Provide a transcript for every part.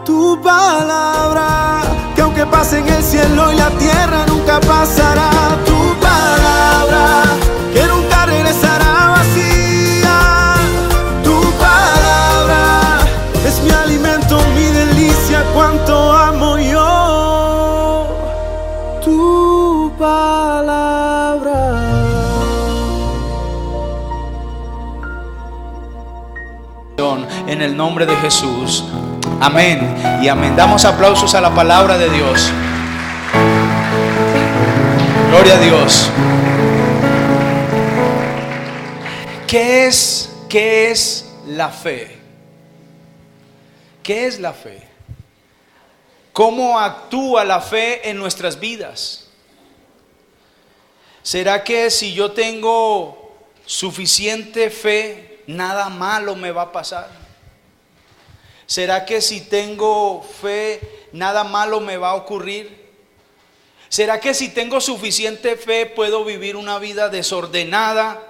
Tu palabra, que aunque pase en el cielo y la tierra nunca pasará. Tu palabra, que nunca regresará vacía. Tu palabra es mi alimento, mi delicia, cuánto amo yo. Tu palabra. En el nombre de Jesús. Amén y amén. Damos aplausos a la palabra de Dios. Gloria a Dios. ¿Qué es la fe? ¿Qué es la fe? ¿Cómo actúa la fe en nuestras vidas? ¿Será que si yo tengo suficiente fe, nada malo me va a pasar? ¿Será que si tengo fe, nada malo me va a ocurrir? ¿Será que si tengo suficiente fe puedo vivir una vida desordenada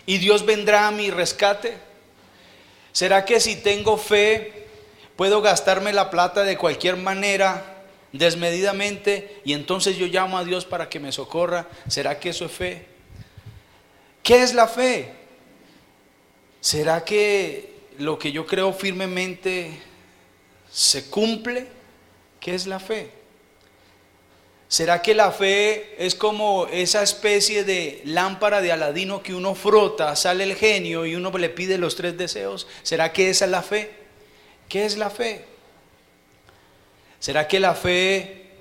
y Dios vendrá a mi rescate? ¿Será que si tengo fe puedo gastarme la plata de cualquier manera, desmedidamente, y entonces yo llamo a Dios para que me socorra? ¿Será que eso es fe? ¿Qué es la fe? ¿Será que lo que yo creo firmemente se cumple? ¿Qué es la fe? ¿Será que la fe es como esa especie de lámpara de Aladino que uno frota, sale el genio y uno le pide los 3 deseos? ¿Será que esa es la fe? ¿Qué es la fe? ¿Será que la fe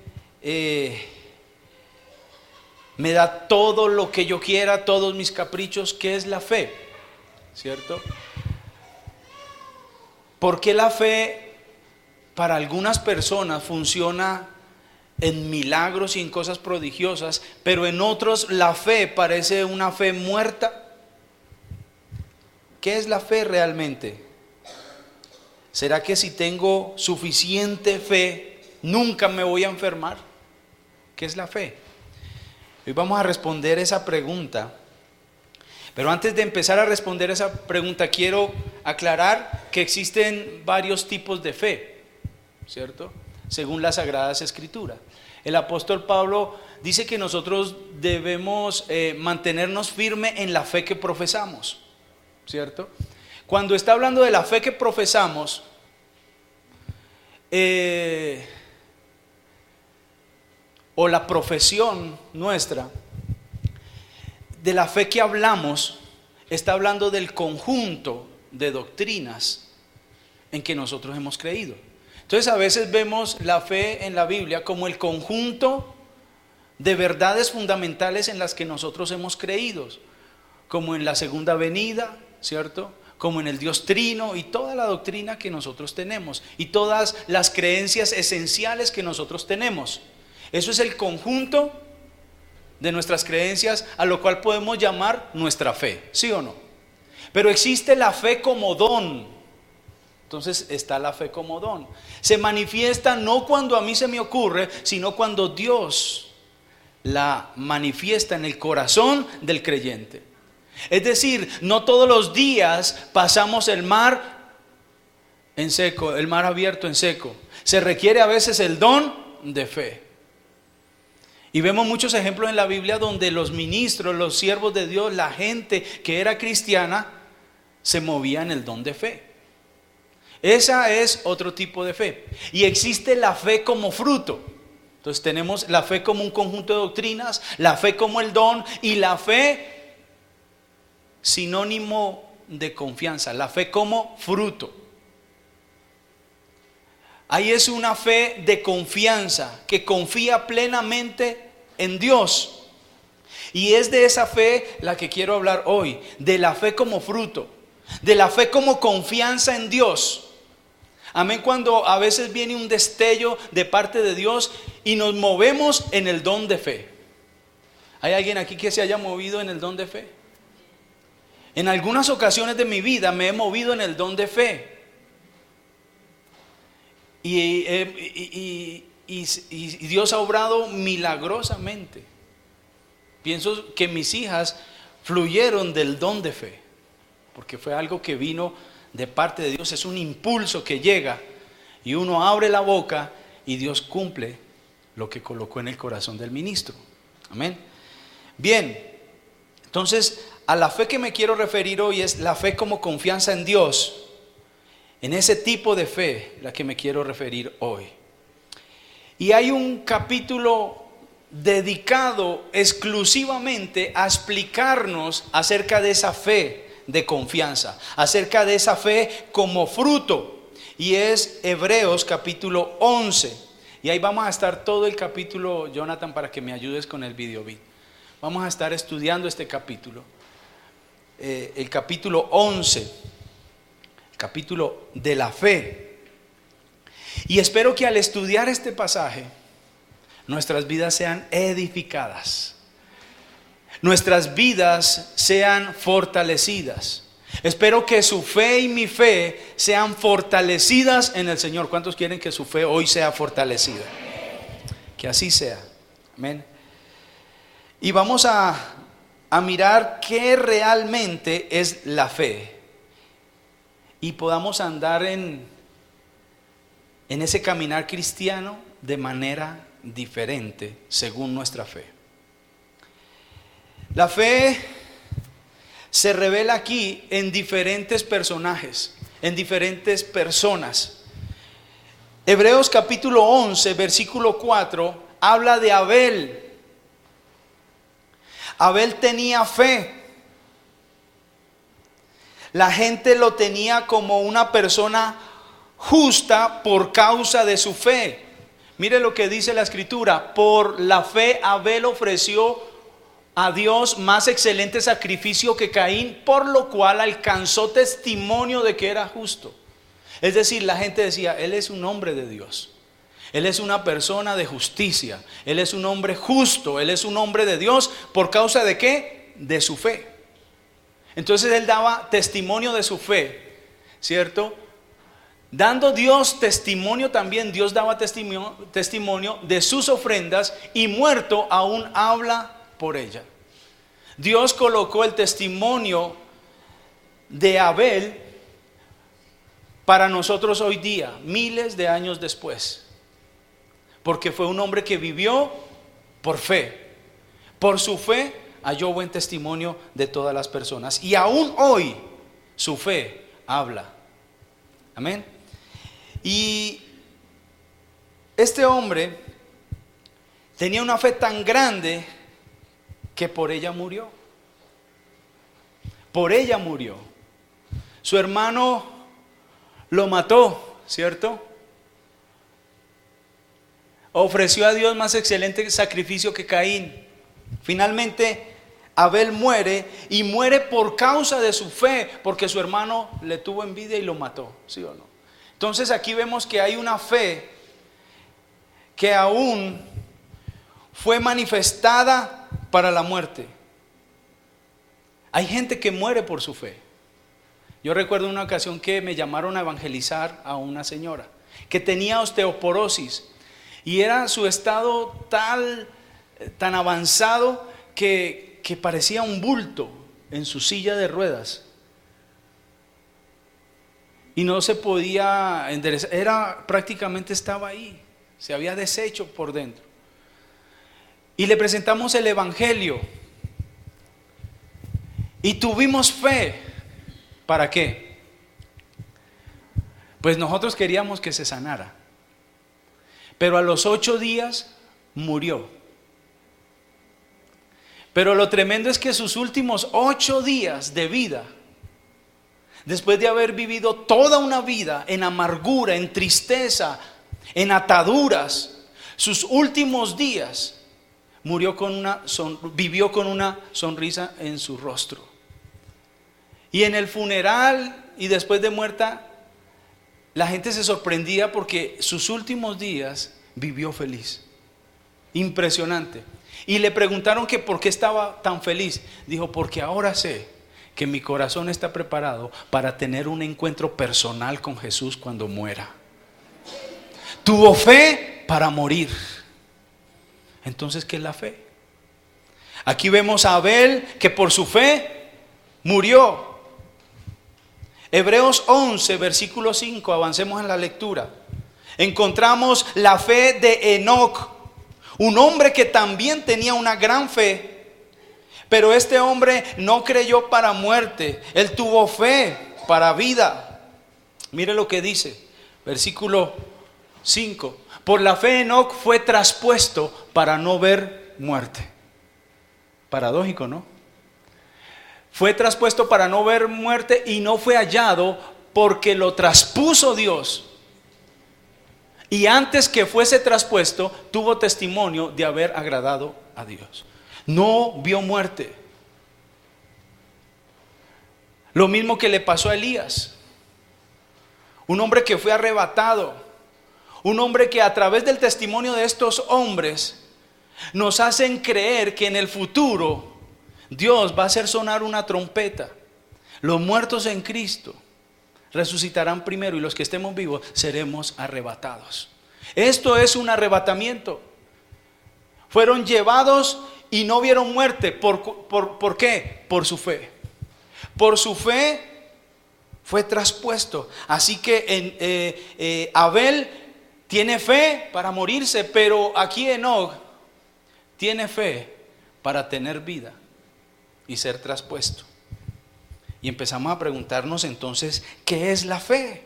me da todo lo que yo quiera, todos mis caprichos? ¿Qué es la fe? ¿Cierto? ¿Por qué la fe para algunas personas funciona en milagros y en cosas prodigiosas, pero en otros la fe parece una fe muerta? ¿Qué es la fe realmente? ¿Será que si tengo suficiente fe nunca me voy a enfermar? ¿Qué es la fe? Hoy vamos a responder esa pregunta. Pero antes de empezar a responder esa pregunta, quiero aclarar que existen varios tipos de fe, ¿cierto? Según las Sagradas Escrituras. El apóstol Pablo dice que nosotros debemos mantenernos firmes en la fe que profesamos, ¿cierto? Cuando está hablando de la fe que profesamos, o la profesión nuestra, de la fe que hablamos, está hablando del conjunto de doctrinas en que nosotros hemos creído. Entonces a veces vemos la fe en la Biblia como el conjunto de verdades fundamentales en las que nosotros hemos creído, como en la segunda venida, ¿cierto? Como en el Dios Trino y toda la doctrina que nosotros tenemos y todas las creencias esenciales que nosotros tenemos. Eso es el conjunto de nuestras creencias, a lo cual podemos llamar nuestra fe, ¿sí o no? Pero existe la fe como don. Entonces está la fe como don. Se manifiesta no cuando a mí se me ocurre, sino cuando Dios la manifiesta en el corazón del creyente. Es decir, no todos los días pasamos el mar en seco, el mar abierto en seco. Se requiere a veces el don de fe. Y vemos muchos ejemplos en la Biblia donde los ministros, los siervos de Dios, la gente que era cristiana, se movía en el don de fe. Esa es otro tipo de fe. Y existe la fe como fruto. Entonces tenemos la fe como un conjunto de doctrinas, la fe como el don y la fe sinónimo de confianza, la fe como fruto. Ahí es una fe de confianza que confía plenamente en Dios. Y es de esa fe la que quiero hablar hoy, de la fe como fruto, de la fe como confianza en Dios. Amén, cuando a veces viene un destello de parte de Dios y nos movemos en el don de fe. ¿Hay alguien aquí que se haya movido en el don de fe? En algunas ocasiones de mi vida me he movido en el don de fe. Y Dios ha obrado milagrosamente. Pienso que mis hijas fluyeron del don de fe, porque fue algo que vino de parte de Dios. Es un impulso que llega Y uno abre la boca y Dios cumple lo que colocó en el corazón del ministro. Amén. Bien, entonces a la fe que me quiero referir hoy es la fe como confianza en Dios. En ese tipo de fe la que me quiero referir hoy. Y hay un capítulo dedicado exclusivamente a explicarnos acerca de esa fe de confianza, acerca de esa fe como fruto, y es Hebreos capítulo 11. Y ahí vamos a estar todo el capítulo, Jonathan, para que me ayudes con el video beat. Vamos a estar estudiando este capítulo, el capítulo 11, capítulo de la fe. Y espero que al estudiar este pasaje nuestras vidas sean edificadas, nuestras vidas sean fortalecidas. Espero que su fe y mi fe sean fortalecidas en el Señor. ¿Cuántos quieren que su fe hoy sea fortalecida? Que así sea. Amén. Y vamos a mirar qué realmente es la fe, y podamos andar en ese caminar cristiano de manera diferente según nuestra fe. La fe se revela aquí en diferentes personajes, en diferentes personas. Hebreos capítulo 11, versículo 4, habla de Abel. Abel tenía fe. La gente lo tenía como una persona justa por causa de su fe. Mire lo que dice la escritura: por la fe Abel ofreció a Dios más excelente sacrificio que Caín, por lo cual alcanzó testimonio de que era justo. Es decir, la gente decía: él es un hombre de Dios, él es una persona de justicia, él es un hombre justo, él es un hombre de Dios. ¿Por causa de qué? De su fe. Entonces él daba testimonio de su fe, ¿cierto? Dando Dios testimonio también, Dios daba testimonio de sus ofrendas, y muerto aún habla por ella. Dios colocó el testimonio de Abel para nosotros hoy día, miles de años después, porque fue un hombre que vivió por fe. Por su fe halló buen testimonio de todas las personas, y aún hoy su fe habla. Amén. Y este hombre tenía una fe tan grande que por ella murió. Por ella murió. Su hermano lo mató, ¿cierto? Ofreció a Dios más excelente sacrificio que Caín. Finalmente Abel muere, y muere por causa de su fe, porque su hermano le tuvo envidia y lo mató, ¿sí o no? Entonces aquí vemos que hay una fe que aún fue manifestada para la muerte. Hay gente que muere por su fe. Yo recuerdo una ocasión que me llamaron a evangelizar a una señora que tenía osteoporosis, y era su estado tan avanzado que parecía un bulto en su silla de ruedas. Y no se podía enderezar, prácticamente estaba ahí, se había deshecho por dentro. Y le presentamos el evangelio, y tuvimos fe. ¿Para qué? Pues nosotros queríamos que se sanara, pero a los 8 días murió. Pero lo tremendo es que sus últimos 8 días de vida, después de haber vivido toda una vida en amargura, en tristeza, en ataduras, sus últimos días vivió con una sonrisa en su rostro. Y en el funeral y después de muerta, la gente se sorprendía porque sus últimos días vivió feliz. Impresionante. Y le preguntaron que por qué estaba tan feliz. Dijo: porque ahora sé que mi corazón está preparado para tener un encuentro personal con Jesús cuando muera. Tuvo fe para morir. Entonces, ¿qué es la fe? Aquí vemos a Abel, que por su fe murió. Hebreos 11, versículo 5, avancemos en la lectura. Encontramos la fe de Enoc, un hombre que también tenía una gran fe, pero este hombre no creyó para muerte, él tuvo fe para vida. Mire lo que dice, versículo 5. Por la fe Enoc fue traspuesto para no ver muerte. Paradójico, ¿no? Fue traspuesto para no ver muerte y no fue hallado porque lo traspuso Dios. Y antes que fuese traspuesto, tuvo testimonio de haber agradado a Dios. No vio muerte. Lo mismo que le pasó a Elías. Un hombre que fue arrebatado. Un hombre que a través del testimonio de estos hombres nos hacen creer que en el futuro Dios va a hacer sonar una trompeta. Los muertos en Cristo resucitarán primero y los que estemos vivos seremos arrebatados. Esto es un arrebatamiento. Fueron llevados y no vieron muerte. ¿Por qué? Por su fe. Por su fe fue traspuesto. Así que Abel tiene fe para morirse, pero aquí Enoc tiene fe para tener vida y ser traspuesto. Y empezamos a preguntarnos entonces, ¿qué es la fe?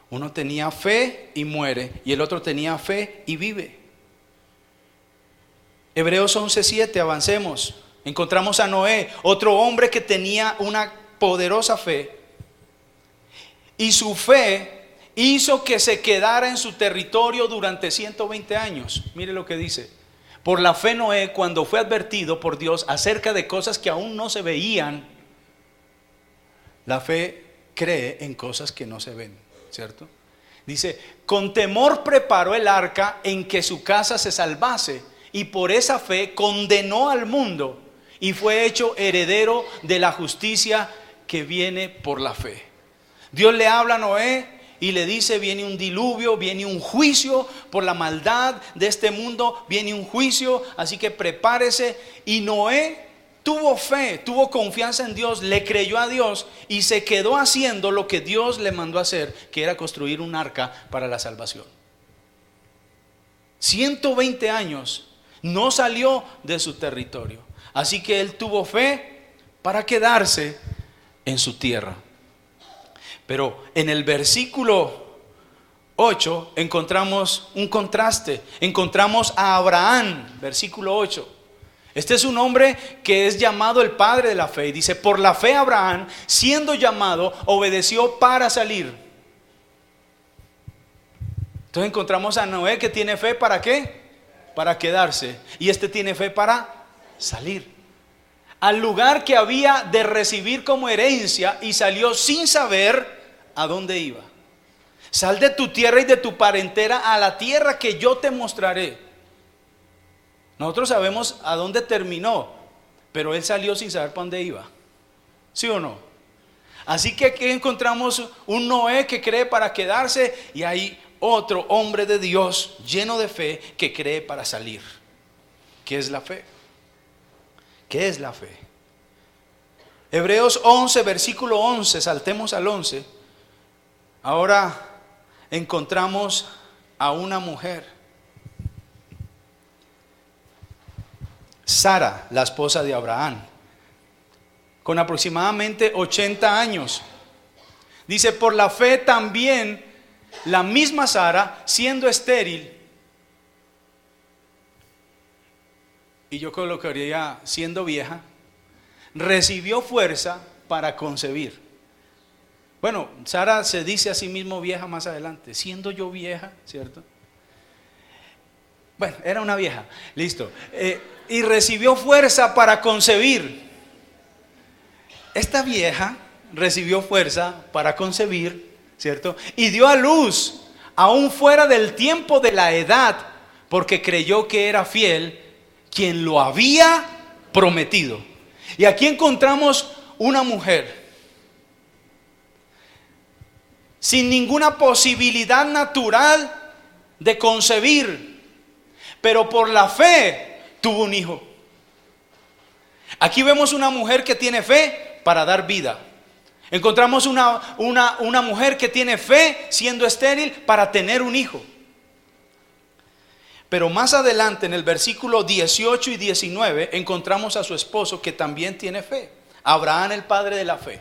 Uno tenía fe y muere, y el otro tenía fe y vive. Hebreos 11:7, avancemos. Encontramos a Noé, otro hombre que tenía una poderosa fe, y su fe hizo que se quedara en su territorio durante 120 años. Mire lo que dice. Por la fe Noé, cuando fue advertido por Dios acerca de cosas que aún no se veían, la fe cree en cosas que no se ven, ¿cierto? Dice, con temor preparó el arca en que su casa se salvase, y por esa fe condenó al mundo y fue hecho heredero de la justicia que viene por la fe. Dios le habla a Noé y le dice, viene un diluvio, viene un juicio por la maldad de este mundo, viene un juicio, así que prepárese. Y Noé tuvo fe, tuvo confianza en Dios, le creyó a Dios y se quedó haciendo lo que Dios le mandó a hacer, que era construir un arca para la salvación. 120 años no salió de su territorio, así que él tuvo fe para quedarse en su tierra. Pero en el versículo 8 encontramos un contraste. Encontramos a Abraham, versículo 8. Este es un hombre que es llamado el padre de la fe. Y dice, por la fe Abraham, siendo llamado, obedeció para salir. Entonces encontramos a Noé que tiene fe ¿para qué? Para quedarse. Y este tiene fe para salir al lugar que había de recibir como herencia, y salió sin saber a dónde iba. Sal de tu tierra y de tu parentela a la tierra que yo te mostraré. Nosotros sabemos a dónde terminó, pero él salió sin saber para dónde iba. ¿Sí o no? Así que aquí encontramos un Noé que cree para quedarse, y hay otro hombre de Dios lleno de fe que cree para salir. ¿Qué es la fe? ¿Qué es la fe? Hebreos 11, versículo 11, saltemos al 11. Ahora encontramos a una mujer, Sara, la esposa de Abraham, con aproximadamente 80 años. Dice, por la fe también la misma Sara, siendo estéril, y yo colocaría siendo vieja, recibió fuerza para concebir. Bueno, Sara se dice a sí mismo vieja más adelante, siendo yo vieja, ¿cierto? Bueno, era una vieja, listo. Y recibió fuerza para concebir. Esta vieja recibió fuerza para concebir, ¿cierto? Y dio a luz, aún fuera del tiempo de la edad, porque creyó que era fiel quien lo había prometido. Y aquí encontramos una mujer sin ninguna posibilidad natural de concebir, pero por la fe tuvo un hijo. Aquí vemos una mujer que tiene fe para dar vida. Encontramos una mujer que tiene fe siendo estéril para tener un hijo. Pero más adelante en el versículo 18 y 19 encontramos a su esposo que también tiene fe. Abraham, el padre de la fe.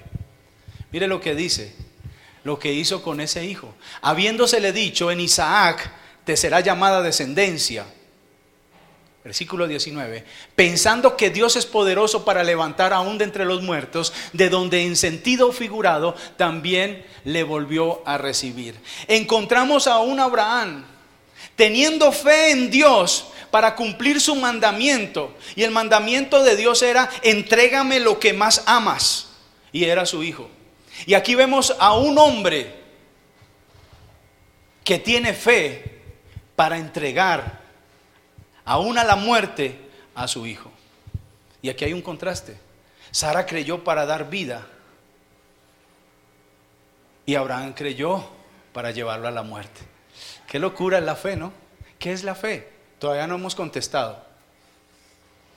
Mire lo que dice, lo que hizo con ese hijo. Habiéndosele dicho: en Isaac te será llamada descendencia. Versículo 19. Pensando que Dios es poderoso para levantar aún de entre los muertos, de donde en sentido figurado también le volvió a recibir. Encontramos a un Abraham teniendo fe en Dios para cumplir su mandamiento. Y el mandamiento de Dios era: entrégame lo que más amas. Y era su hijo. Y aquí vemos a un hombre que tiene fe para entregar aún a la muerte a su hijo. Y aquí hay un contraste. Sara creyó para dar vida y Abraham creyó para llevarlo a la muerte. Qué locura es la fe, ¿no? ¿Qué es la fe? Todavía no hemos contestado,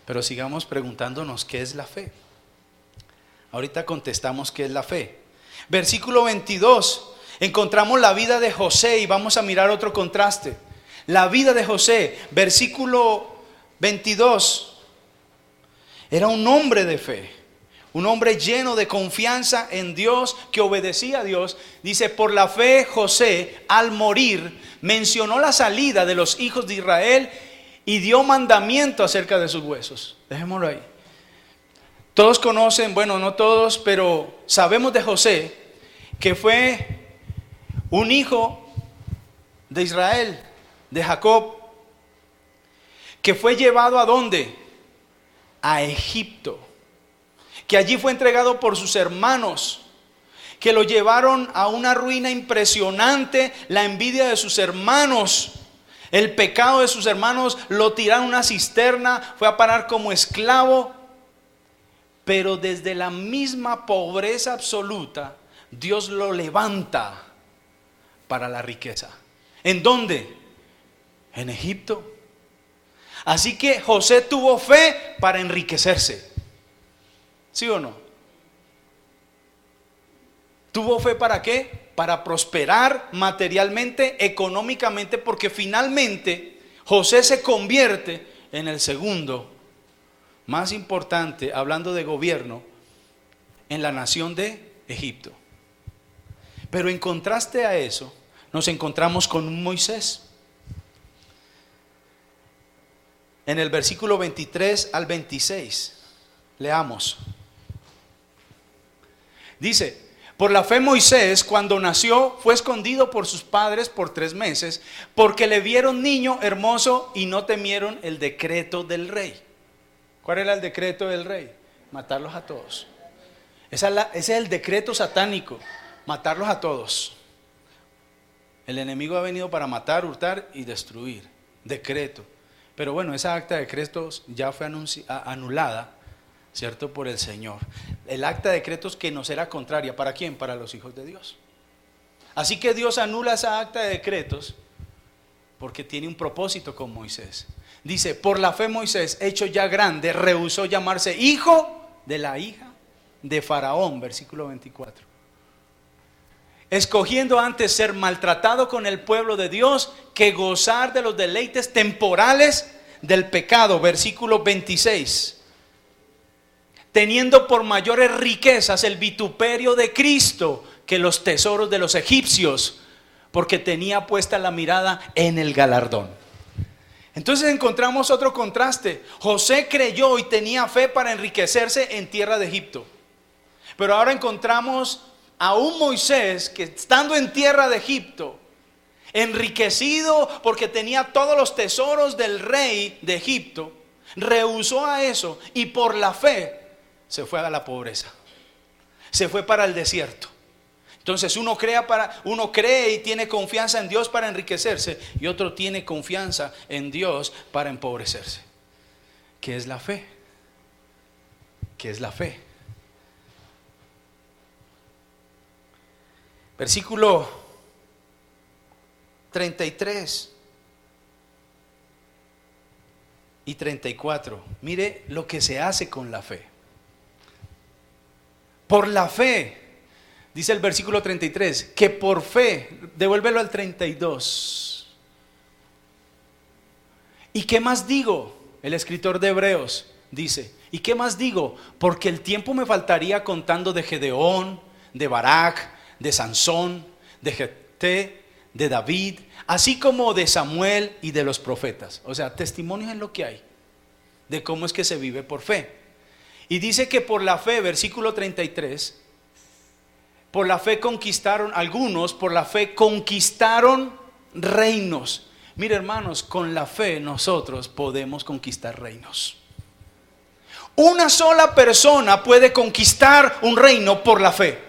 pero sigamos preguntándonos qué es la fe. Ahorita contestamos qué es la fe. Versículo 22, encontramos la vida de José y vamos a mirar otro contraste. La vida de José, versículo 22, era un hombre de fe, un hombre lleno de confianza en Dios, que obedecía a Dios. Dice: por la fe José, al morir, mencionó la salida de los hijos de Israel y dio mandamiento acerca de sus huesos. Dejémoslo ahí. Todos conocen, bueno, no todos, pero sabemos de José, que fue un hijo de Israel, de Jacob, que fue llevado ¿a dónde? A Egipto, que allí fue entregado por sus hermanos, que lo llevaron a una ruina impresionante, la envidia de sus hermanos, el pecado de sus hermanos, lo tiraron a una cisterna, fue a parar como esclavo. Pero desde la misma pobreza absoluta, Dios lo levanta para la riqueza. ¿En dónde? En Egipto. Así que José tuvo fe para enriquecerse. ¿Sí o no? ¿Tuvo fe para qué? Para prosperar materialmente, económicamente, porque finalmente José se convierte en el segundo más importante, hablando de gobierno, en la nación de Egipto. Pero en contraste a eso, nos encontramos con un Moisés. En el versículo 23 al 26, leamos. Dice: por la fe Moisés, cuando nació, fue escondido por sus padres por 3 meses, porque le vieron niño hermoso y no temieron el decreto del rey. ¿Cuál era el decreto del rey? Matarlos a todos. Ese es el decreto satánico, matarlos a todos. El enemigo ha venido para matar, hurtar y destruir. Decreto. Pero bueno, esa acta de decretos ya fue anulada, ¿cierto? Por el Señor. El acta de decretos que nos era contraria. ¿Para quién? Para los hijos de Dios. Así que Dios anula esa acta de decretos porque tiene un propósito con Moisés. Dice: por la fe Moisés, hecho ya grande, rehusó llamarse hijo de la hija de Faraón. Versículo 24. Escogiendo antes ser maltratado con el pueblo de Dios que gozar de los deleites temporales del pecado. Versículo 26. Teniendo por mayores riquezas el vituperio de Cristo que los tesoros de los egipcios, porque tenía puesta la mirada en el galardón. Entonces encontramos otro contraste. José creyó y tenía fe para enriquecerse en tierra de Egipto. Pero ahora encontramos a un Moisés que, estando en tierra de Egipto, enriquecido porque tenía todos los tesoros del rey de Egipto, rehusó a eso y por la fe se fue a la pobreza, se fue para el desierto. Entonces uno cree y tiene confianza en Dios para enriquecerse, y otro tiene confianza en Dios para empobrecerse. ¿Qué es la fe? ¿Qué es la fe? Versículo 33 y 34. Mire lo que se hace con la fe. Por la fe Dice el versículo 33, que por fe, devuélvelo al 32. ¿Y qué más digo? El escritor de Hebreos dice, ¿y qué más digo? Porque el tiempo me faltaría contando de Gedeón, de Barak, de Sansón, de Jefté, de David, así como de Samuel y de los profetas. O sea, testimonios en lo que hay de cómo es que se vive por fe. Y dice que por la fe, versículo 33, por la fe conquistaron, algunos por la fe conquistaron reinos. Mire, hermanos, con la fe nosotros podemos conquistar reinos. Una sola persona puede conquistar un reino por la fe.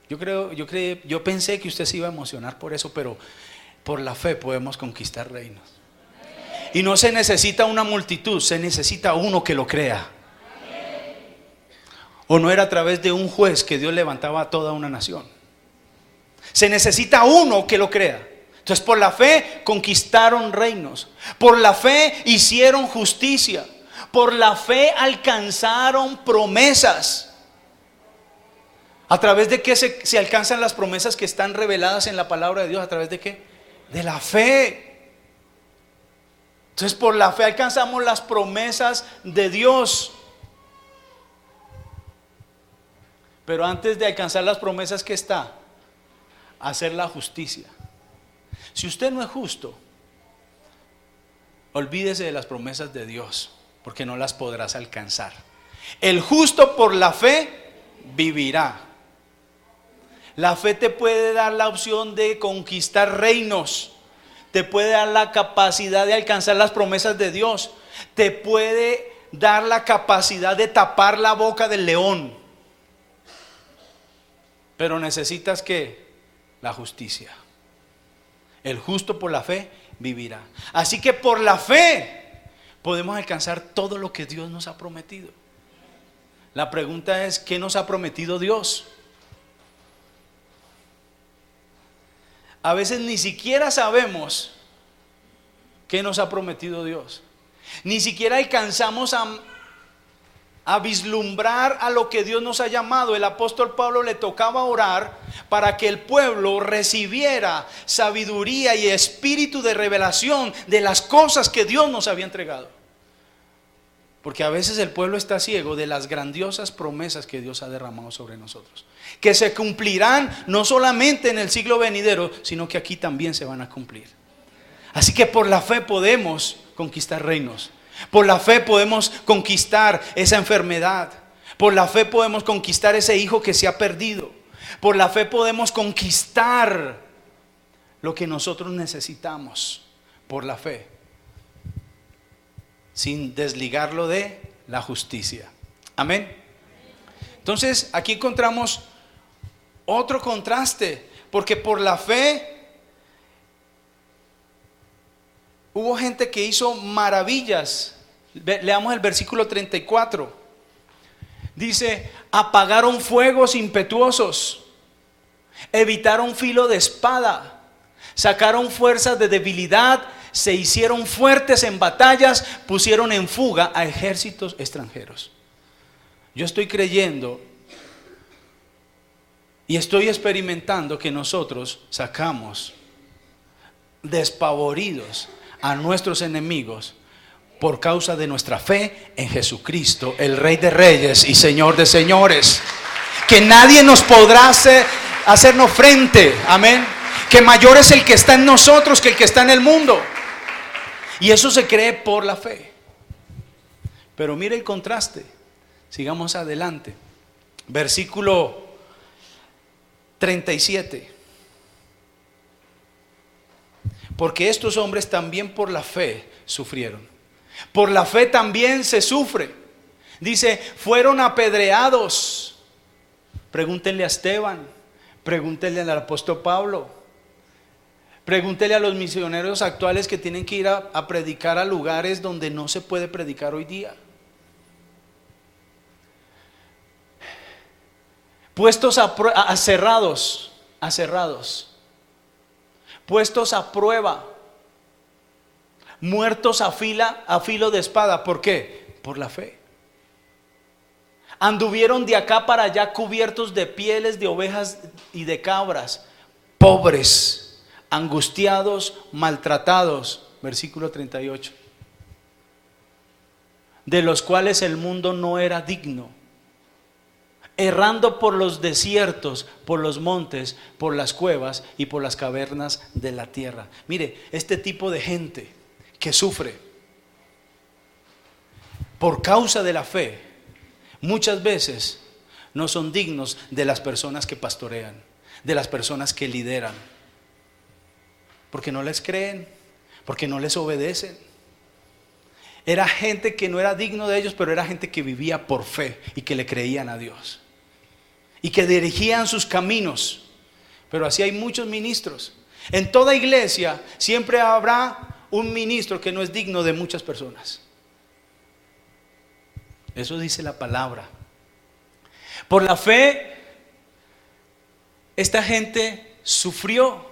Yo pensé que usted se iba a emocionar por eso, pero por la fe podemos conquistar reinos. Y no se necesita una multitud, se necesita uno que lo crea. ¿O no era a través de un juez que Dios levantaba a toda una nación? Se necesita uno que lo crea. Entonces, por la fe conquistaron reinos, por la fe hicieron justicia, por la fe alcanzaron promesas. ¿A través de qué se alcanzan las promesas que están reveladas en la palabra de Dios? ¿A través de qué? De la fe. Entonces, por la fe alcanzamos las promesas de Dios. Pero antes de alcanzar las promesas, ¿qué está? Hacer la justicia. Si usted no es justo, olvídese de las promesas de Dios, porque no las podrás alcanzar. El justo por la fe vivirá. La fe te puede dar la opción de conquistar reinos, te puede dar la capacidad de alcanzar las promesas de Dios, te puede dar la capacidad de tapar la boca del león. Pero necesitas que la justicia. El justo por la fe vivirá. Así que por la fe podemos alcanzar todo lo que Dios nos ha prometido. La pregunta es, ¿qué nos ha prometido Dios? A veces ni siquiera sabemos qué nos ha prometido Dios. Ni siquiera alcanzamos a vislumbrar a lo que Dios nos ha llamado. El apóstol Pablo le tocaba orar para que el pueblo recibiera sabiduría y espíritu de revelación de las cosas que Dios nos había entregado. Porque a veces el pueblo está ciego de las grandiosas promesas que Dios ha derramado sobre nosotros, que se cumplirán no solamente en el siglo venidero, sino que aquí también se van a cumplir. Así que por la fe podemos conquistar reinos. Por la fe podemos conquistar esa enfermedad. Por la fe podemos conquistar ese hijo que se ha perdido. Por la fe podemos conquistar lo que nosotros necesitamos. Por la fe, sin desligarlo de la justicia. Amén. Entonces aquí encontramos otro contraste, porque por la fe hubo gente que hizo maravillas. Leamos el versículo 34. Dice, apagaron fuegos impetuosos, evitaron filo de espada, sacaron fuerzas de debilidad, se hicieron fuertes en batallas, pusieron en fuga a ejércitos extranjeros. Yo estoy creyendo y estoy experimentando que nosotros sacamos despavoridos a nuestros enemigos por causa de nuestra fe en Jesucristo, el Rey de Reyes y Señor de Señores. Que nadie nos podrá hacernos frente. Amén. Que mayor es el que está en nosotros que el que está en el mundo. Y eso se cree por la fe. Pero mire el contraste. Sigamos adelante. Versículo 37. Porque estos hombres también por la fe sufrieron. Por la fe también se sufre. Dice, fueron apedreados. Pregúntenle a Esteban, pregúntenle al apóstol Pablo, pregúntenle a los misioneros actuales que tienen que ir a predicar a lugares donde no se puede predicar hoy día. Puestos cerrados, puestos a prueba, muertos a filo de espada. ¿Por qué? Por la fe. Anduvieron de acá para allá cubiertos de pieles de ovejas y de cabras, pobres, angustiados, maltratados. Versículo 38. De los cuales el mundo no era digno, errando por los desiertos, por los montes, por las cuevas y por las cavernas de la tierra. Mire, este tipo de gente que sufre por causa de la fe, muchas veces no son dignos de las personas que pastorean, de las personas que lideran, porque no les creen, porque no les obedecen. Era gente que no era digno de ellos, pero era gente que vivía por fe y que le creían a Dios y que dirigían sus caminos. Pero así hay muchos ministros. En toda iglesia siempre habrá un ministro que no es digno de muchas personas. Eso dice la palabra. Por la fe, esta gente sufrió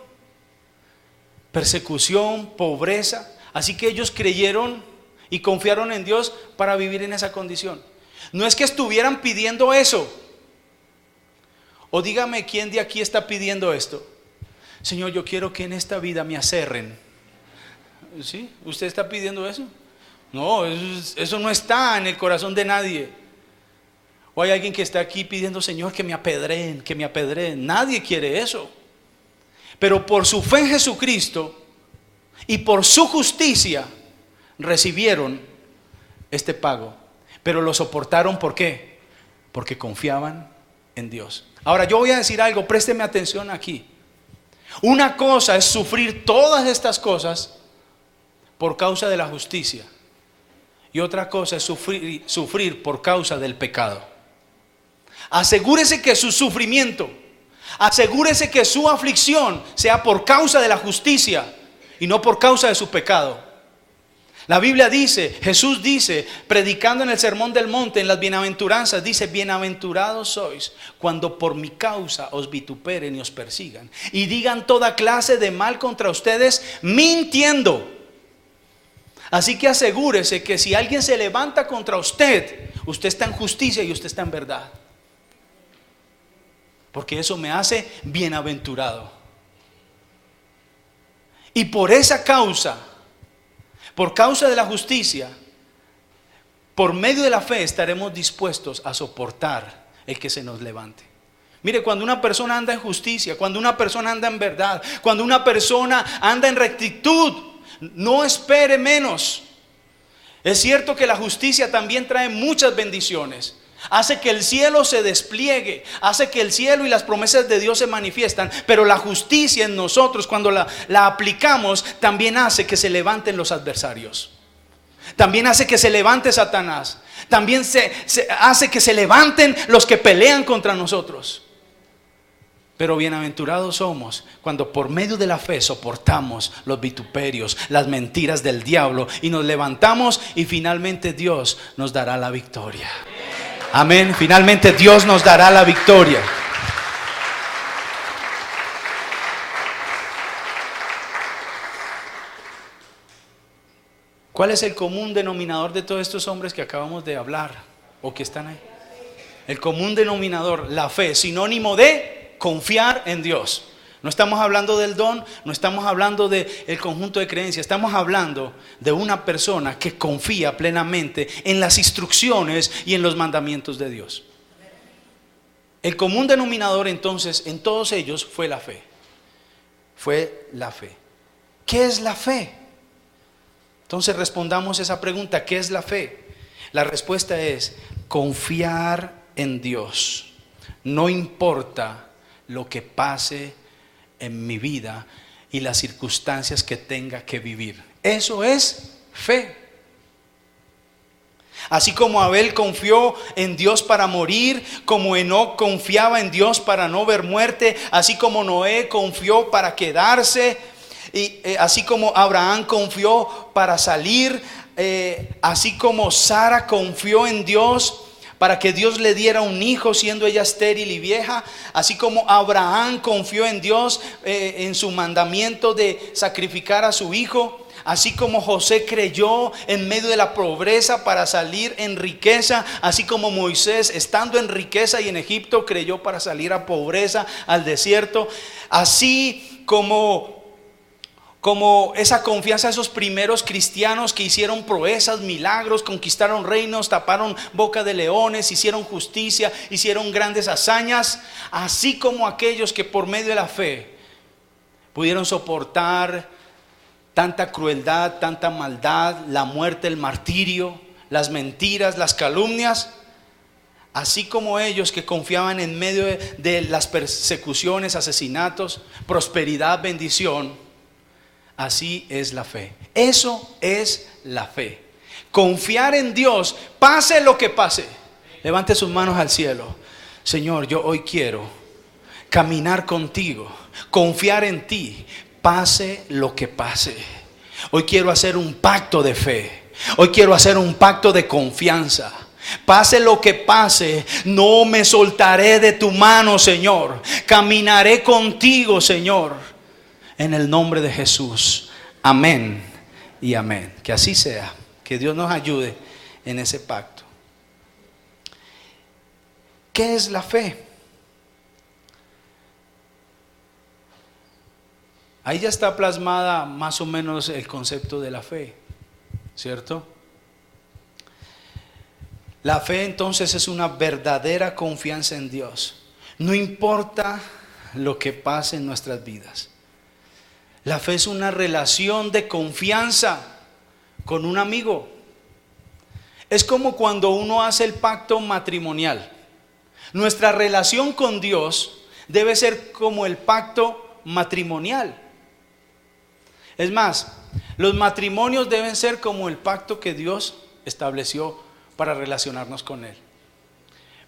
persecución, pobreza, así que ellos creyeron y confiaron en Dios para vivir en esa condición. No es que estuvieran pidiendo eso. O dígame quién de aquí está pidiendo esto. Señor, yo quiero que en esta vida me aserren. ¿Sí? ¿Usted está pidiendo eso? No, eso no está en el corazón de nadie. O hay alguien que está aquí pidiendo, Señor, que me apedreen, que me apedreen. Nadie quiere eso. Pero por su fe en Jesucristo y por su justicia recibieron este pago. Pero lo soportaron, ¿por qué? Porque confiaban en Dios. Ahora yo voy a decir algo, présteme atención aquí. Una cosa es sufrir todas estas cosas por causa de la justicia, y otra cosa es sufrir por causa del pecado. Asegúrese que su sufrimiento, asegúrese que su aflicción sea por causa de la justicia y no por causa de su pecado. La Biblia dice, Jesús dice, predicando en el Sermón del Monte, en las bienaventuranzas, dice: bienaventurados sois cuando por mi causa os vituperen y os persigan y digan toda clase de mal contra ustedes, mintiendo. Así que asegúrese que si alguien se levanta contra usted, usted está en justicia y usted está en verdad, porque eso me hace bienaventurado. Y por esa causa, por causa de la justicia, por medio de la fe, estaremos dispuestos a soportar el que se nos levante. Mire, cuando una persona anda en justicia, cuando una persona anda en verdad, cuando una persona anda en rectitud, no espere menos. Es cierto que la justicia también trae muchas bendiciones. Hace que el cielo se despliegue, hace que el cielo y las promesas de Dios se manifiestan. Pero la justicia en nosotros, cuando la aplicamos, también hace que se levanten los adversarios. También hace que se levante Satanás. También hace que se levanten los que pelean contra nosotros. Pero bienaventurados somos cuando por medio de la fe soportamos los vituperios, las mentiras del diablo, y nos levantamos, y finalmente Dios nos dará la victoria. Amén. Finalmente Dios nos dará la victoria. ¿Cuál es el común denominador de todos estos hombres que acabamos de hablar o que están ahí? El común denominador, la fe, sinónimo de confiar en Dios. No estamos hablando del don, no estamos hablando del conjunto de creencias, estamos hablando de una persona que confía plenamente en las instrucciones y en los mandamientos de Dios. El común denominador entonces en todos ellos fue la fe. Fue la fe. ¿Qué es la fe? Entonces respondamos esa pregunta: ¿qué es la fe? La respuesta es confiar en Dios. No importa lo que pase en mi vida y las circunstancias que tenga que vivir. Eso es fe. Así como Abel confió en Dios para morir, como Enoc confiaba en Dios para no ver muerte, así como Noé confió para quedarse, y así como Abraham confió para salir, así como Sara confió en Dios para que Dios le diera un hijo siendo ella estéril y vieja, así como Abraham confió en Dios en su mandamiento de sacrificar a su hijo, así como José creyó en medio de la pobreza para salir en riqueza, así como Moisés estando en riqueza y en Egipto creyó para salir a pobreza, al desierto, así como esa confianza de esos primeros cristianos que hicieron proezas, milagros, conquistaron reinos, taparon boca de leones, hicieron justicia, hicieron grandes hazañas, así como aquellos que por medio de la fe pudieron soportar tanta crueldad, tanta maldad, la muerte, el martirio, las mentiras, las calumnias, así como ellos que confiaban en medio de las persecuciones, asesinatos, prosperidad, bendición. Así es la fe. Eso es la fe. Confiar en Dios, pase lo que pase. Levante sus manos al cielo. Señor, yo hoy quiero caminar contigo, confiar en ti, pase lo que pase. Hoy quiero hacer un pacto de fe. Hoy quiero hacer un pacto de confianza. Pase lo que pase, no me soltaré de tu mano, Señor. Caminaré contigo, Señor. En el nombre de Jesús. Amén y amén. Que así sea. Que Dios nos ayude en ese pacto. ¿Qué es la fe? Ahí ya está plasmada más o menos el concepto de la fe, ¿cierto? La fe entonces es una verdadera confianza en Dios. No importa lo que pase en nuestras vidas. La fe es una relación de confianza con un amigo. Es como cuando uno hace el pacto matrimonial. Nuestra relación con Dios debe ser como el pacto matrimonial. Es más, los matrimonios deben ser como el pacto que Dios estableció para relacionarnos con Él.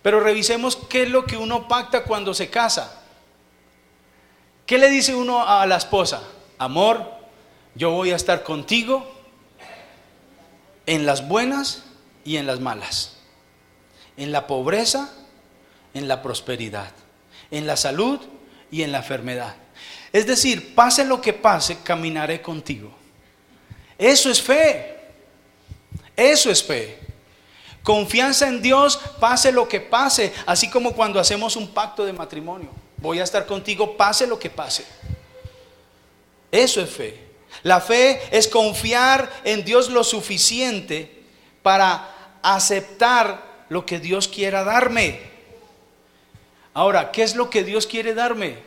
Pero revisemos qué es lo que uno pacta cuando se casa. ¿Qué le dice uno a la esposa? Amor, yo voy a estar contigo en las buenas y en las malas, en la pobreza, en la prosperidad, en la salud y en la enfermedad. Es decir, pase lo que pase, caminaré contigo. Eso es fe. Eso es fe. Confianza en Dios, pase lo que pase, así como cuando hacemos un pacto de matrimonio. Voy a estar contigo, pase lo que pase. Eso es fe. La fe es confiar en Dios lo suficiente para aceptar lo que Dios quiera darme. Ahora, ¿qué es lo que Dios quiere darme?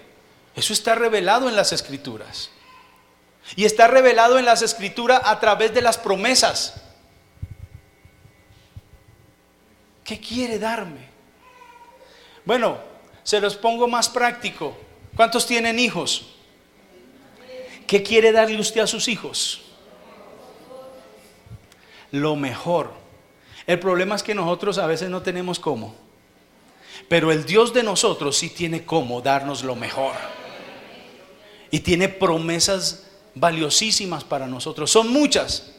Eso está revelado en las Escrituras. Y está revelado en las Escrituras a través de las promesas. ¿Qué quiere darme? Bueno, se los pongo más práctico. ¿Cuántos tienen hijos? ¿Qué quiere darle usted a sus hijos? Lo mejor. El problema es que nosotros a veces no tenemos cómo. Pero el Dios de nosotros sí tiene cómo darnos lo mejor. Y tiene promesas valiosísimas para nosotros. Son muchas.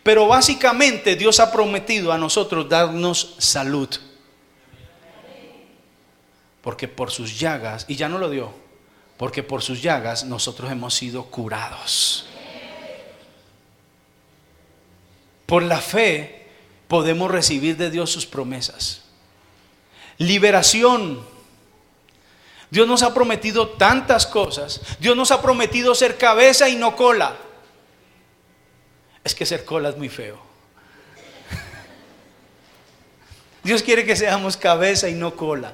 Pero básicamente Dios ha prometido a nosotros darnos salud. Porque por sus llagas, y ya no lo dio, porque por sus llagas nosotros hemos sido curados. Por la fe podemos recibir de Dios sus promesas. Liberación. Dios nos ha prometido tantas cosas. Dios nos ha prometido ser cabeza y no cola. Es que ser cola es muy feo. Dios quiere que seamos cabeza y no cola.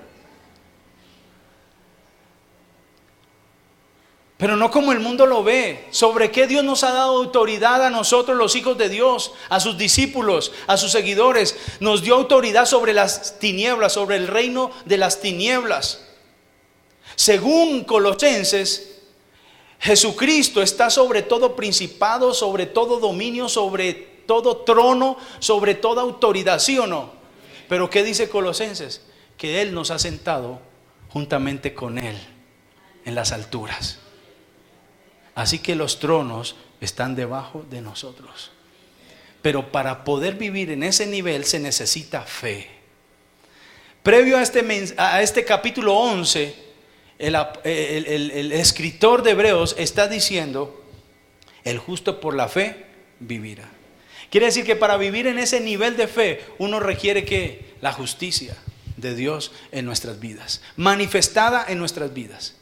Pero no como el mundo lo ve. ¿Sobre qué Dios nos ha dado autoridad a nosotros, los hijos de Dios, a sus discípulos, a sus seguidores? Nos dio autoridad sobre las tinieblas, sobre el reino de las tinieblas. Según Colosenses, Jesucristo está sobre todo principado, sobre todo dominio, sobre todo trono, sobre toda autoridad, ¿sí o no? Pero ¿qué dice Colosenses? Que Él nos ha sentado juntamente con Él en las alturas. Así que los tronos están debajo de nosotros. Pero para poder vivir en ese nivel se necesita fe. Previo a este capítulo 11, el escritor de Hebreos está diciendo El justo por la fe vivirá. Quiere decir que para vivir en ese nivel de fe, uno requiere que la justicia de Dios en nuestras vidas, manifestada en nuestras vidas.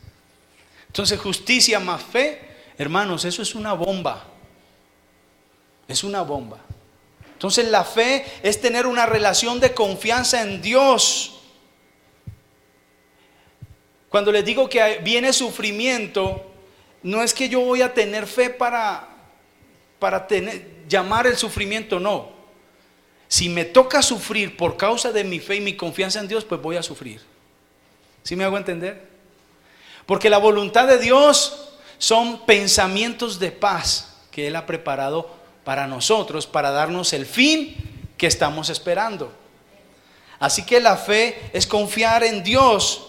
Entonces, justicia más fe, hermanos, eso es una bomba. Es una bomba. Entonces, la fe es tener una relación de confianza en Dios. Cuando les digo que viene sufrimiento, no es que yo voy a tener fe para llamar el sufrimiento, no. Si me toca sufrir por causa de mi fe y mi confianza en Dios, pues voy a sufrir. ¿Sí me hago entender? Porque la voluntad de Dios son pensamientos de paz que Él ha preparado para nosotros, para darnos el fin que estamos esperando. Así que la fe es confiar en Dios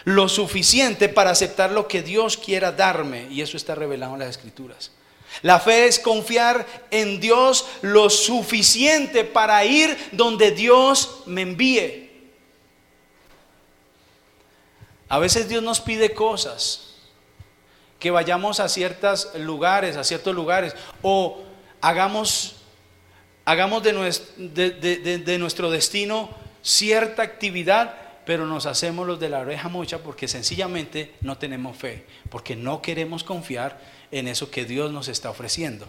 lo suficiente para aceptar lo que Dios quiera darme, y eso está revelado en las Escrituras. La fe es confiar en Dios lo suficiente para ir donde Dios me envíe. A veces Dios nos pide cosas, que vayamos a ciertos lugares, o hagamos de nuestro destino cierta actividad, pero nos hacemos los de la oreja mocha porque sencillamente no tenemos fe, porque no queremos confiar en eso que Dios nos está ofreciendo.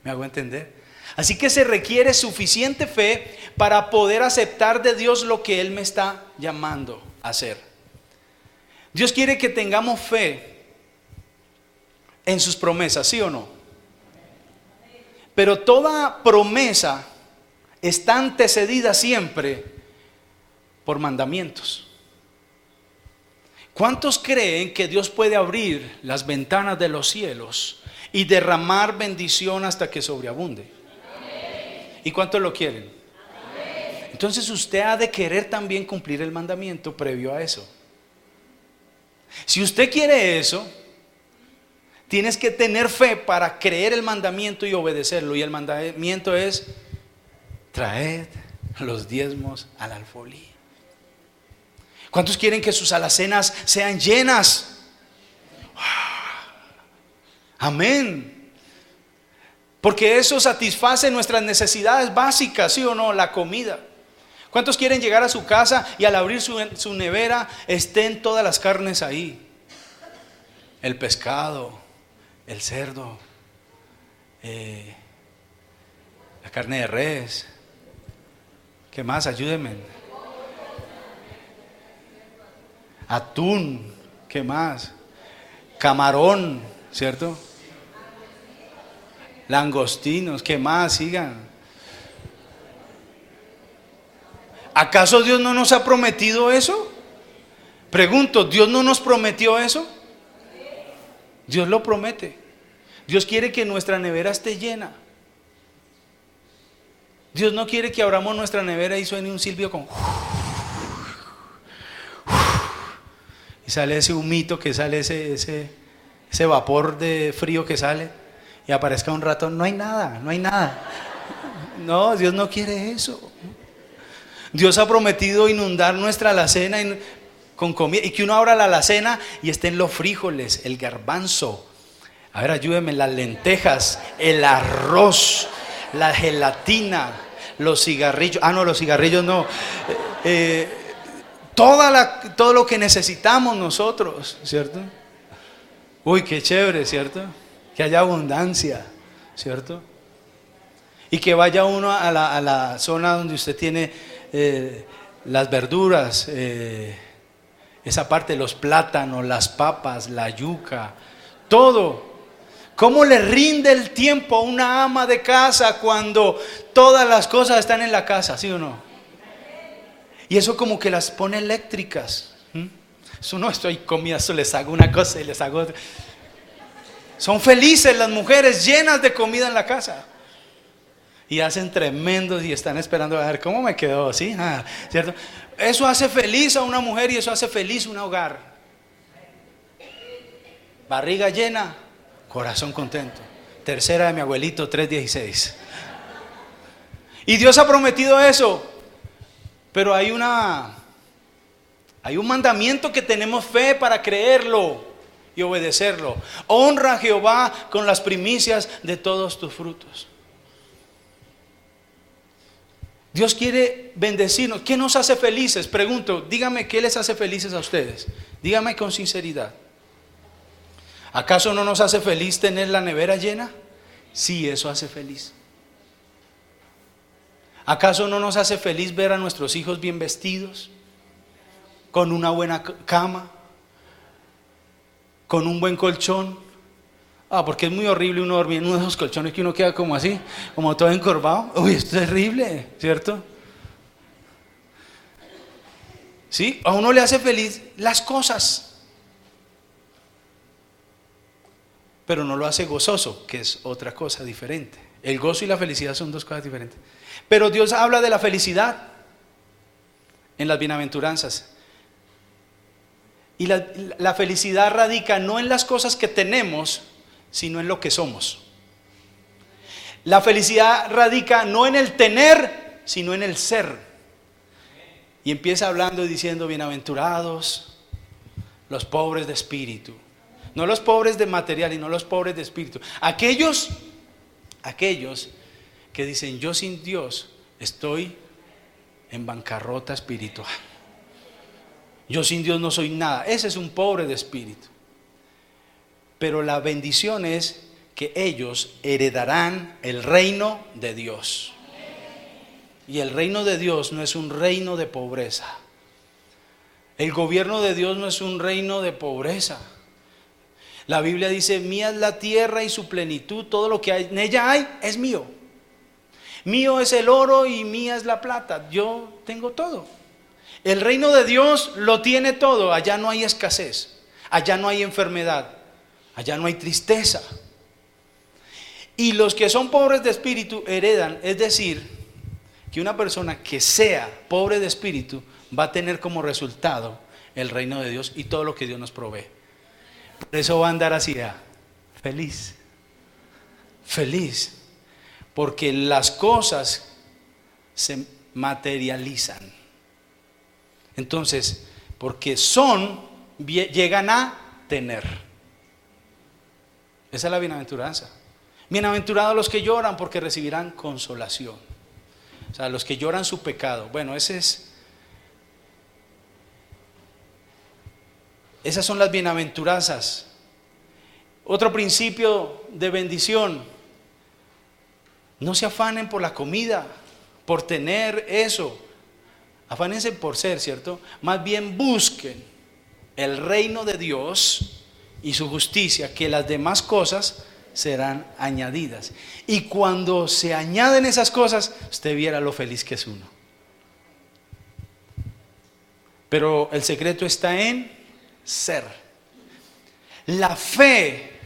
¿Me hago entender? Así que se requiere suficiente fe para poder aceptar de Dios lo que Él me está llamando a hacer. Dios quiere que tengamos fe en sus promesas, ¿sí o no? Pero toda promesa está antecedida siempre por mandamientos. ¿Cuántos creen que Dios puede abrir las ventanas de los cielos y derramar bendición hasta que sobreabunde? Amén. ¿Y cuántos lo quieren? Amén. Entonces usted ha de querer también cumplir el mandamiento previo a eso. Si usted quiere eso, tienes que tener fe para creer el mandamiento y obedecerlo. Y el mandamiento es: traed los diezmos al alfolí. ¿Cuántos quieren que sus alacenas sean llenas? Amén. Porque eso satisface nuestras necesidades básicas, ¿sí o no? La comida. ¿Cuántos quieren llegar a su casa y al abrir su nevera estén todas las carnes ahí? El pescado, el cerdo, la carne de res. ¿Qué más? Ayúdenme. Atún, ¿qué más? Camarón, ¿cierto? Langostinos, ¿qué más? Sigan. ¿Acaso Dios no nos ha prometido eso? Pregunto, ¿Dios no nos prometió eso? Dios lo promete. Dios quiere que nuestra nevera esté llena. Dios no quiere que abramos nuestra nevera y suene un silbido con... y sale ese humito, que sale ese vapor de frío que sale, y aparezca un ratón. No hay nada. No, Dios no quiere eso. Dios ha prometido inundar nuestra alacena con comida, y que uno abra la alacena y estén los frijoles, el garbanzo, a ver, ayúdenme, las lentejas, el arroz, la gelatina, los cigarrillos. No, los cigarrillos no. Todo lo que necesitamos nosotros, ¿cierto? Uy, qué chévere, ¿cierto? Que haya abundancia, ¿cierto? Y que vaya uno a la zona donde usted tiene las verduras, esa parte, los plátanos, las papas, la yuca, todo. ¿Cómo le rinde el tiempo a una ama de casa cuando todas las cosas están en la casa, sí o no? Y eso como que las pone eléctricas. Eso no, estoy comiendo, eso les hago una cosa y les hago otra. Son felices las mujeres llenas de comida en la casa. Y hacen tremendos y están esperando a ver cómo me quedó, ¿sí? ¿Cierto? Eso hace feliz a una mujer y eso hace feliz un hogar. Barriga llena, corazón contento. Tercera de mi abuelito, 3:16. Y Dios ha prometido eso. Pero hay un mandamiento que tenemos fe para creerlo, y obedecerlo. Honra a Jehová con las primicias de todos tus frutos. Dios quiere bendecirnos. ¿Qué nos hace felices? Pregunto, dígame, ¿qué les hace felices a ustedes? Dígame con sinceridad. ¿Acaso no nos hace feliz tener la nevera llena? Sí, eso hace feliz. ¿Acaso no nos hace feliz ver a nuestros hijos bien vestidos, con una buena cama, con un buen colchón? Porque es muy horrible uno dormir en uno de esos colchones que uno queda como así, como todo encorvado. Uy, esto es terrible, ¿cierto? ¿Sí? A uno le hace feliz las cosas, pero no lo hace gozoso, que es otra cosa diferente. El gozo y la felicidad son dos cosas diferentes. Pero Dios habla de la felicidad en las bienaventuranzas. Y la felicidad radica no en las cosas que tenemos, sino en lo que somos. La felicidad radica no en el tener, sino en el ser. Y empieza hablando y diciendo: bienaventurados los pobres de espíritu. No los pobres de material, y no los pobres de espíritu. Aquellos que dicen: yo sin Dios estoy en bancarrota espiritual. Yo sin Dios no soy nada. Ese es un pobre de espíritu. Pero la bendición es que ellos heredarán el reino de Dios. Y el reino de Dios no es un reino de pobreza. El gobierno de Dios no es un reino de pobreza. La Biblia dice: mía es la tierra y su plenitud, todo lo que en ella hay es mío. Mío es el oro y mía es la plata. Yo tengo todo. El reino de Dios lo tiene todo. Allá no hay escasez, allá no hay enfermedad, allá no hay tristeza. Y los que son pobres de espíritu heredan, es decir, que una persona que sea pobre de espíritu va a tener como resultado el reino de Dios y todo lo que Dios nos provee. Por eso va a andar así, feliz, feliz, porque las cosas se materializan. Entonces, porque son, llegan a tener. Esa es la bienaventuranza. Bienaventurados los que lloran, porque recibirán consolación. O sea, los que lloran su pecado. Bueno, esas son las bienaventuranzas. Otro principio de bendición: no se afanen por la comida, por tener eso. Afánense por ser, ¿cierto? Más bien busquen el reino de Dios y su justicia, que las demás cosas serán añadidas. Y cuando se añaden esas cosas, usted viera lo feliz que es uno. Pero el secreto está en ser. La fe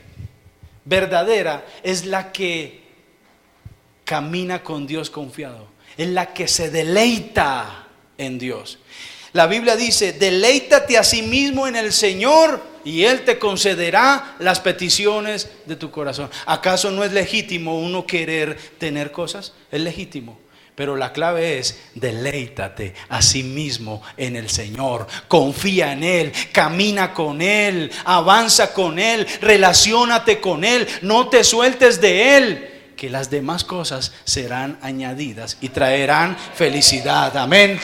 verdadera es la que camina con Dios confiado, es la que se deleita en Dios. La Biblia dice: deleítate a sí mismo en el Señor y Él te concederá las peticiones de tu corazón. ¿Acaso no es legítimo uno querer tener cosas? Es legítimo. Pero la clave es: deleítate a sí mismo en el Señor. Confía en Él, camina con Él, avanza con Él, relaciónate con Él, no te sueltes de Él, que las demás cosas serán añadidas y traerán felicidad. Amén.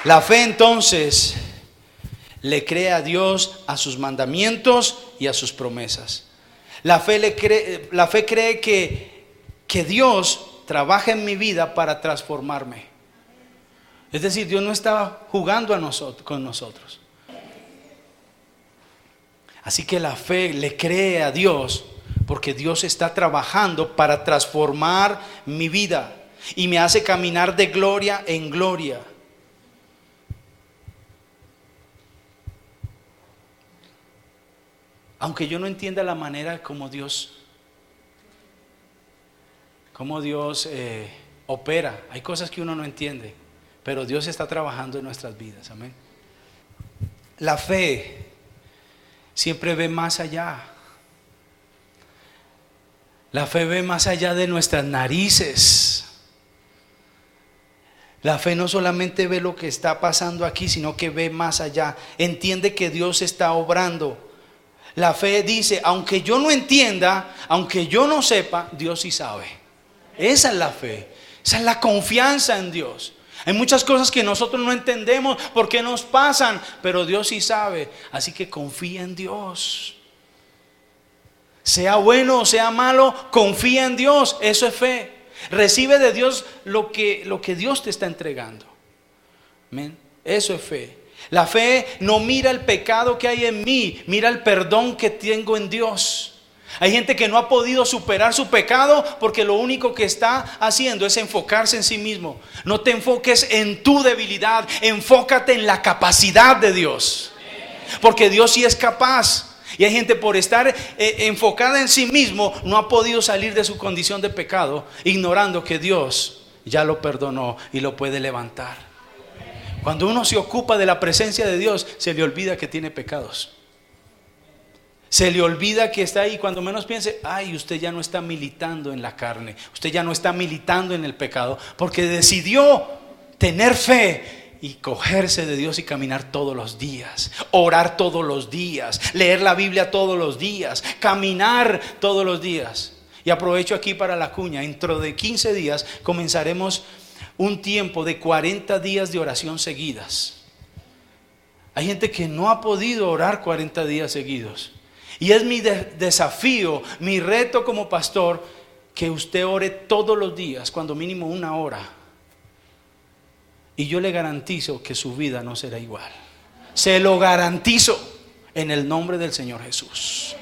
La fe entonces le cree a Dios, a sus mandamientos y a sus promesas. La fe cree que Dios trabaja en mi vida para transformarme. Es decir, Dios no está jugando con nosotros. Así que la fe le cree a Dios porque Dios está trabajando para transformar mi vida y me hace caminar de gloria en gloria. Aunque yo no entienda la manera como Dios opera, hay cosas que uno no entiende, pero Dios está trabajando en nuestras vidas. Amén. La fe siempre ve más allá. La fe ve más allá de nuestras narices. La fe no solamente ve lo que está pasando aquí, sino que ve más allá. Entiende que Dios está obrando. La fe dice, aunque yo no entienda, aunque yo no sepa, Dios sí sabe. Esa es la fe. Esa es la confianza en Dios. Hay muchas cosas que nosotros no entendemos por qué nos pasan, pero Dios sí sabe. Así que confía en Dios. Sea bueno o sea malo, confía en Dios. Eso es fe. Recibe de Dios lo que Dios te está entregando. Amén. Eso es fe. La fe no mira el pecado que hay en mí, mira el perdón que tengo en Dios. Hay gente que no ha podido superar su pecado porque lo único que está haciendo es enfocarse en sí mismo. No te enfoques en tu debilidad, enfócate en la capacidad de Dios. Porque Dios sí es capaz. Y hay gente por estar enfocada en sí mismo no ha podido salir de su condición de pecado, ignorando que Dios ya lo perdonó y lo puede levantar. Cuando uno se ocupa de la presencia de Dios, se le olvida que tiene pecados. Se le olvida que está ahí. Cuando menos piense, ay, usted ya no está militando en la carne, usted ya no está militando en el pecado, porque decidió tener fe y cogerse de Dios y caminar todos los días, orar todos los días, leer la Biblia todos los días, caminar todos los días. Y aprovecho aquí para la cuña. Dentro de 15 días comenzaremos un tiempo de 40 días de oración seguidas. Hay gente que no ha podido orar 40 días seguidos. Y es mi desafío, mi reto como pastor, que usted ore todos los días, cuando mínimo 1 hora. Y yo le garantizo que su vida no será igual. Se lo garantizo en el nombre del Señor Jesús.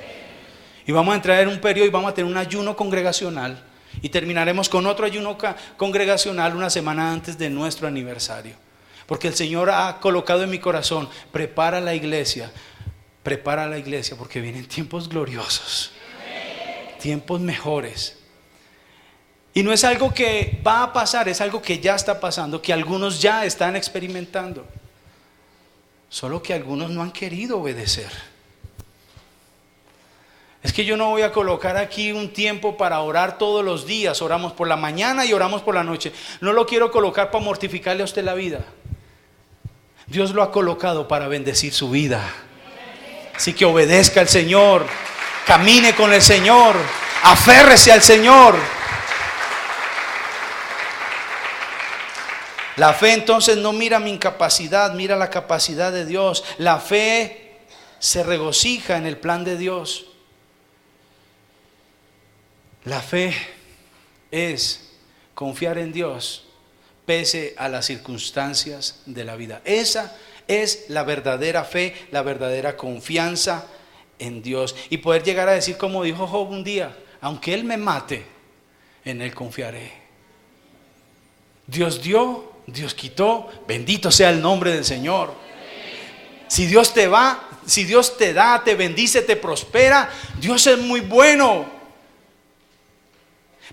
Y vamos a entrar en un periodo y vamos a tener un ayuno congregacional. Y terminaremos con otro ayuno congregacional una semana antes de nuestro aniversario. Porque el Señor ha colocado en mi corazón, prepara la iglesia porque vienen tiempos gloriosos, tiempos mejores. Y no es algo que va a pasar, es algo que ya está pasando, que algunos ya están experimentando. Solo que algunos no han querido obedecer. Es que yo no voy a colocar aquí un tiempo para orar todos los días. Oramos por la mañana y oramos por la noche. No lo quiero colocar para mortificarle a usted la vida. Dios lo ha colocado para bendecir su vida. Así que obedezca al Señor, camine con el Señor, aférrese al Señor. La fe entonces no mira mi incapacidad, mira la capacidad de Dios. La fe se regocija en el plan de Dios. La fe es confiar en Dios pese a las circunstancias de la vida. Esa es la verdadera fe, la verdadera confianza en Dios. Y poder llegar a decir como dijo Job un día, aunque Él me mate, en Él confiaré. Dios dio, Dios quitó, bendito sea el nombre del Señor. Si Dios te da, te bendice, te prospera, Dios es muy bueno.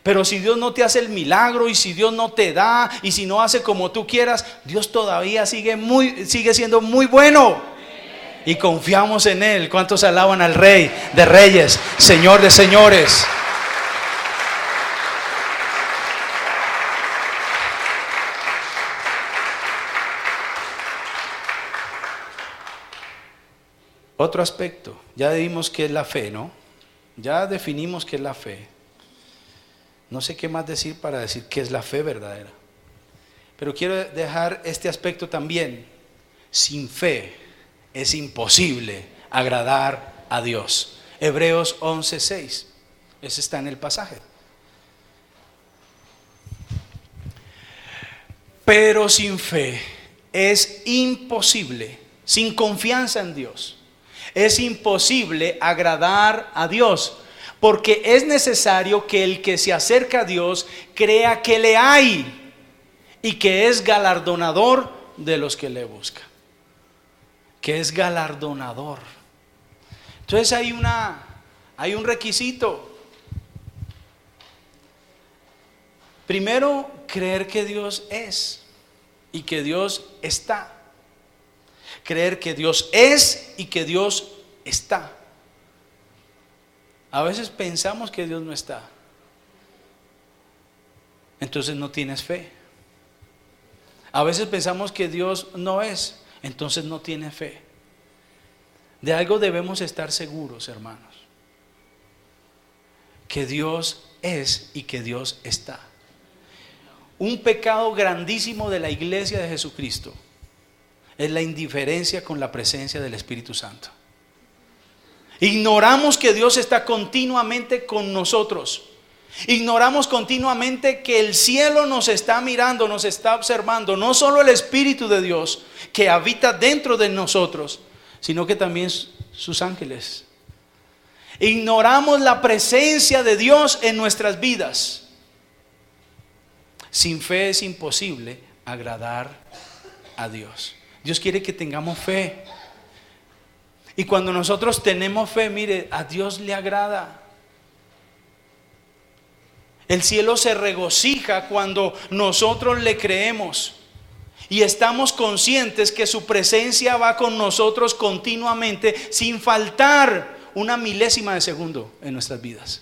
Pero si Dios no te hace el milagro, y si Dios no te da, y si no hace como tú quieras, Dios todavía sigue siendo muy bueno. Y confiamos en Él. ¿Cuántos alaban al Rey de Reyes, Señor de Señores? Otro aspecto, ya vimos qué es la fe, ¿no? Ya definimos qué es la fe. No sé qué más decir para decir qué es la fe verdadera. Pero quiero dejar este aspecto también. Sin fe es imposible agradar a Dios. Hebreos 11:6. Ese está en el pasaje. Pero sin fe es imposible, sin confianza en Dios, es imposible agradar a Dios. Porque es necesario que el que se acerca a Dios crea que le hay y que es galardonador de los que le buscan. Que es galardonador. Entonces hay un requisito. Primero, creer que Dios es y que Dios está. Creer que Dios es y que Dios está. A veces pensamos que Dios no está. Entonces no tienes fe. A veces pensamos que Dios no es, entonces no tiene fe. De algo debemos estar seguros, hermanos, que Dios es y que Dios está. Un pecado grandísimo de la iglesia de Jesucristo es la indiferencia con la presencia del Espíritu Santo. Ignoramos que Dios está continuamente con nosotros. Ignoramos continuamente que el cielo nos está mirando, nos está observando. No solo el Espíritu de Dios que habita dentro de nosotros, sino que también sus ángeles. Ignoramos la presencia de Dios en nuestras vidas. Sin fe es imposible agradar a Dios. Dios quiere que tengamos fe. Y cuando nosotros tenemos fe, mire, a Dios le agrada. El cielo se regocija cuando nosotros le creemos y estamos conscientes que su presencia va con nosotros continuamente, sin faltar una milésima de segundo en nuestras vidas.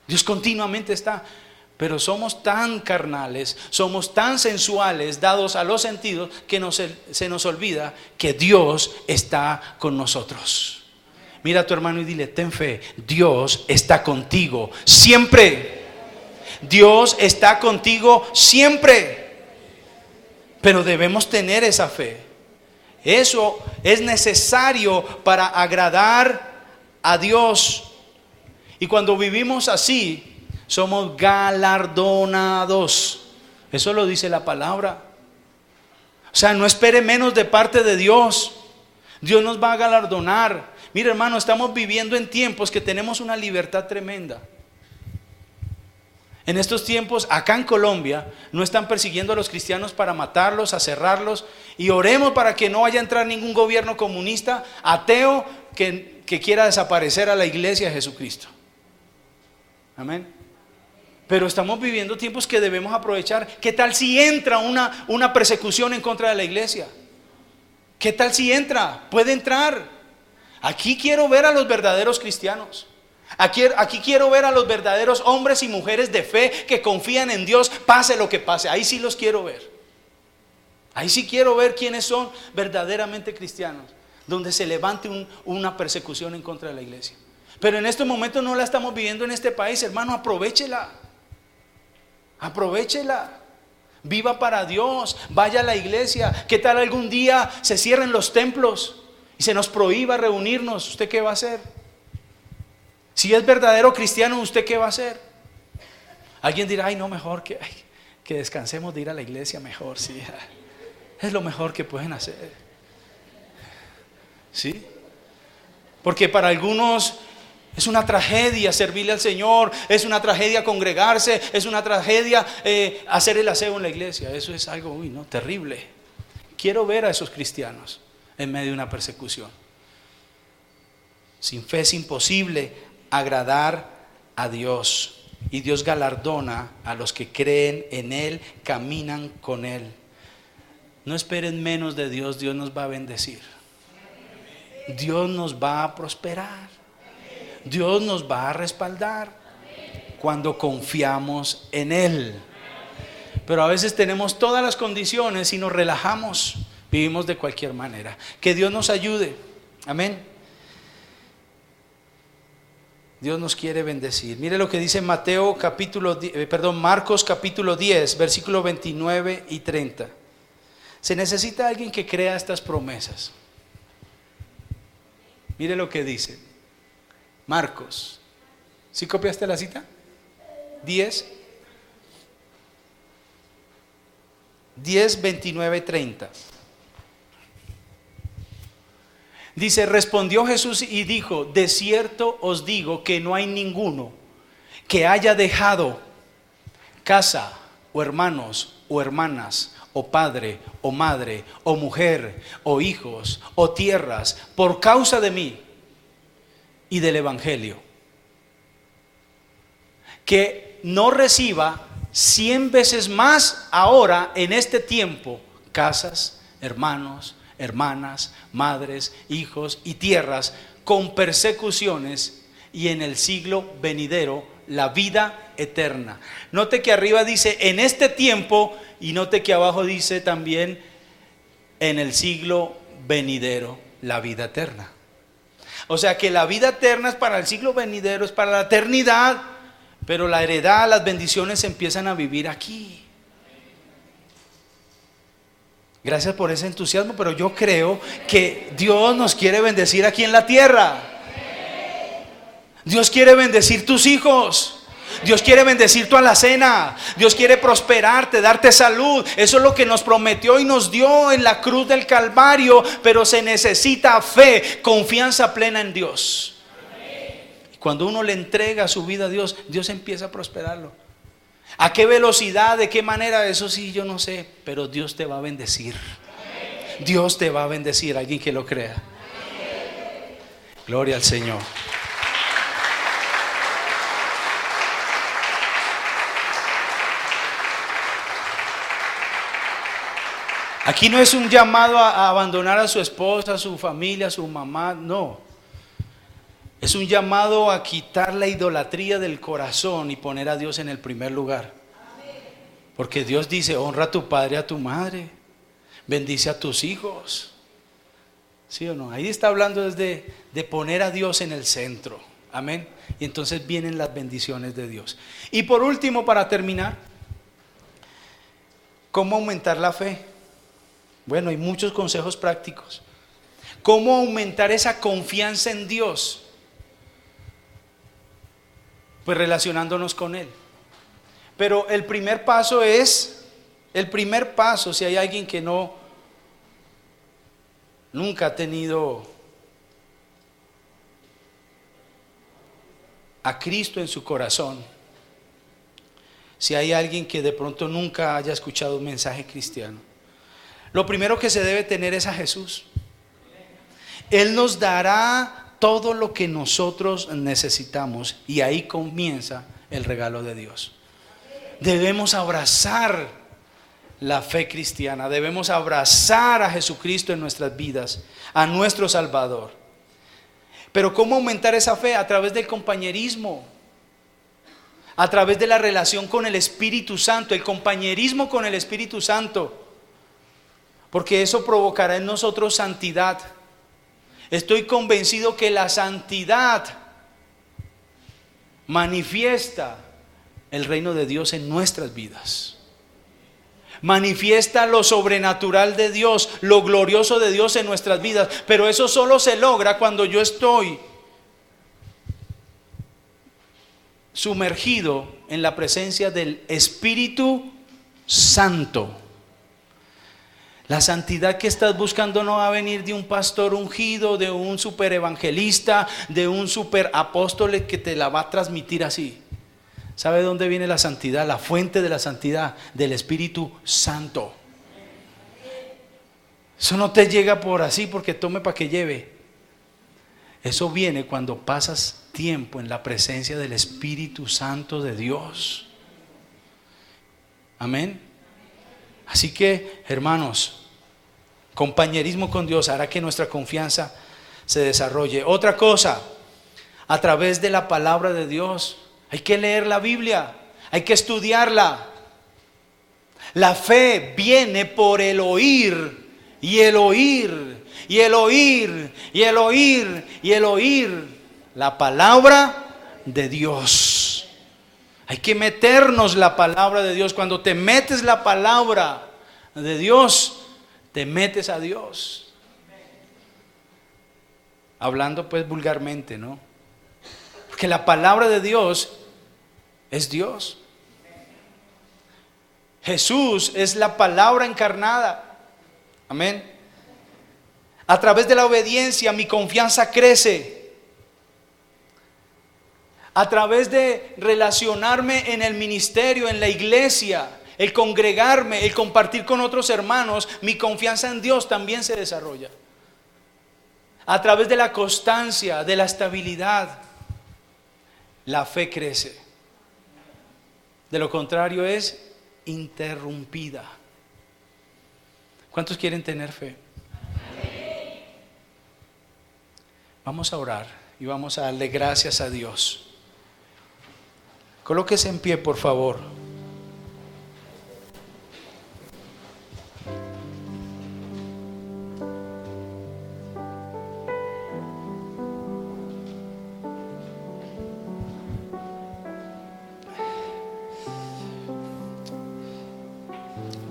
Dios continuamente está. Pero somos tan carnales, somos tan sensuales, dados a los sentidos, que se nos olvida que Dios está con nosotros. Mira a tu hermano y dile: ten fe, Dios está contigo siempre. Dios está contigo siempre. Pero debemos tener esa fe. Eso es necesario para agradar a Dios. Y cuando vivimos así, somos galardonados. Eso lo dice la palabra. O sea, no espere menos de parte de Dios. Dios nos va a galardonar. Mira, hermano, estamos viviendo en tiempos que tenemos una libertad tremenda. En estos tiempos, acá en Colombia, no están persiguiendo a los cristianos para matarlos, a cerrarlos. Y oremos para que no vaya a entrar ningún gobierno comunista, ateo, que quiera desaparecer a la iglesia de Jesucristo. Amén. Pero estamos viviendo tiempos que debemos aprovechar. ¿Qué tal si entra una persecución en contra de la iglesia? ¿Qué tal si entra? Puede entrar. Aquí quiero ver a los verdaderos cristianos. Aquí quiero ver a los verdaderos hombres y mujeres de fe que confían en Dios, pase lo que pase. Ahí sí los quiero ver. Ahí sí quiero ver quiénes son verdaderamente cristianos, donde se levante una persecución en contra de la iglesia. Pero en estos momentos no la estamos viviendo en este país, hermano. Aprovechela. Aprovechela. Viva para Dios. Vaya a la iglesia. ¿Qué tal algún día se cierren los templos y se nos prohíba reunirnos? ¿Usted qué va a hacer? Si es verdadero cristiano, ¿usted qué va a hacer? Alguien dirá: ay, no, mejor que descansemos de ir a la iglesia, mejor, sí. Es lo mejor que pueden hacer. ¿Sí? Porque para algunos es una tragedia servirle al Señor, es una tragedia congregarse, es una tragedia hacer el aseo en la iglesia. Eso es algo, terrible. Quiero ver a esos cristianos en medio de una persecución. Sin fe es imposible agradar a Dios. Y Dios galardona a los que creen en Él, caminan con Él. No esperen menos de Dios. Dios nos va a bendecir. Dios nos va a prosperar. Dios nos va a respaldar cuando confiamos en Él. Pero a veces tenemos todas las condiciones y nos relajamos, vivimos de cualquier manera. Que Dios nos ayude. Amén. Dios nos quiere bendecir. Mire lo que dice Marcos capítulo 10, versículos 29 y 30. Se necesita alguien que crea estas promesas. Mire lo que dice Marcos. ¿Sí copiaste la cita? 10, 29, 30. Dice: respondió Jesús y dijo: de cierto os digo que no hay ninguno que haya dejado casa o hermanos o hermanas o padre o madre o mujer o hijos o tierras por causa de mí y del evangelio, que no reciba 100 veces más ahora en este tiempo casas, hermanos, hermanas, madres, hijos y tierras con persecuciones, y en el siglo venidero la vida eterna. Note que arriba dice en este tiempo y note que abajo dice también en el siglo venidero, la vida eterna. O sea que la vida eterna es para el siglo venidero, es para la eternidad, pero la heredad, las bendiciones se empiezan a vivir aquí. Gracias por ese entusiasmo, pero yo creo que Dios nos quiere bendecir aquí en la tierra. Dios quiere bendecir tus hijos. Dios quiere bendecir tu alacena. Dios quiere prosperarte, darte salud. Eso es lo que nos prometió y nos dio en la cruz del Calvario. Pero se necesita fe, confianza plena en Dios. Cuando uno le entrega su vida a Dios, Dios empieza a prosperarlo. ¿A qué velocidad? ¿De qué manera? Eso sí, yo no sé. Pero Dios te va a bendecir. Dios te va a bendecir. Alguien que lo crea. Gloria al Señor. Aquí no es un llamado a abandonar a su esposa, a su familia, a su mamá, no. Es un llamado a quitar la idolatría del corazón y poner a Dios en el primer lugar. Porque Dios dice, honra a tu padre y a tu madre, bendice a tus hijos. ¿Sí o no? Ahí está hablando desde de poner a Dios en el centro. Amén. Y entonces vienen las bendiciones de Dios. Y por último, para terminar, ¿cómo aumentar la fe? Bueno, hay muchos consejos prácticos. ¿Cómo aumentar esa confianza en Dios? Pues relacionándonos con Él. Pero el primer paso, si hay alguien que nunca ha tenido a Cristo en su corazón, si hay alguien que de pronto nunca haya escuchado un mensaje cristiano, lo primero que se debe tener es a Jesús. Él nos dará todo lo que nosotros necesitamos y ahí comienza el regalo de Dios. Debemos abrazar la fe cristiana, debemos abrazar a Jesucristo en nuestras vidas, a nuestro Salvador. Pero ¿cómo aumentar esa fe? A través del compañerismo, a través de la relación con el Espíritu Santo, el compañerismo con el Espíritu Santo. Porque eso provocará en nosotros santidad. Estoy convencido que la santidad manifiesta el reino de Dios en nuestras vidas. Manifiesta lo sobrenatural de Dios, lo glorioso de Dios en nuestras vidas. Pero eso solo se logra cuando yo estoy sumergido en la presencia del Espíritu Santo. La santidad que estás buscando no va a venir de un pastor ungido, de un super evangelista, de un super apóstol que te la va a transmitir así. ¿Sabe dónde viene la santidad? La fuente de la santidad, del Espíritu Santo. Eso no te llega por así porque tome para que lleve. Eso viene cuando pasas tiempo en la presencia del Espíritu Santo de Dios. Amén. Así que, hermanos, compañerismo con Dios hará que nuestra confianza se desarrolle. Otra cosa, a través de la palabra de Dios. Hay que leer la Biblia, hay que estudiarla. La fe viene por el oír, y el oír, y el oír, y el oír, y el oír la palabra de Dios. Hay que meternos la palabra de Dios. Cuando te metes la palabra de Dios, te metes a Dios. Hablando pues vulgarmente, ¿no? Porque la palabra de Dios es Dios. Jesús es la palabra encarnada. Amén. A través de la obediencia mi confianza crece. A través de relacionarme en el ministerio, en la iglesia, el congregarme, el compartir con otros hermanos, mi confianza en Dios también se desarrolla. A través de la constancia, de la estabilidad, la fe crece. De lo contrario es interrumpida. ¿Cuántos quieren tener fe? Vamos a orar y vamos a darle gracias a Dios Colóquese en pie, por favor.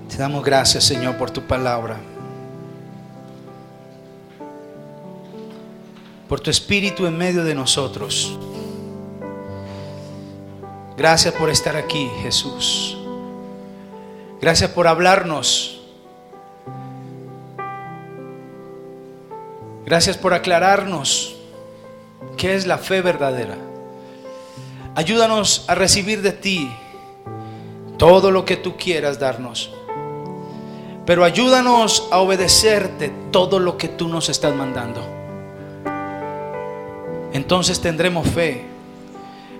Te damos gracias, Señor, por tu palabra, por tu Espíritu en medio de nosotros. Gracias por estar aquí, Jesús. Gracias por hablarnos. Gracias por aclararnos qué es la fe verdadera. Ayúdanos a recibir de ti todo lo que tú quieras darnos, pero ayúdanos a obedecerte todo lo que tú nos estás mandando. Entonces tendremos fe.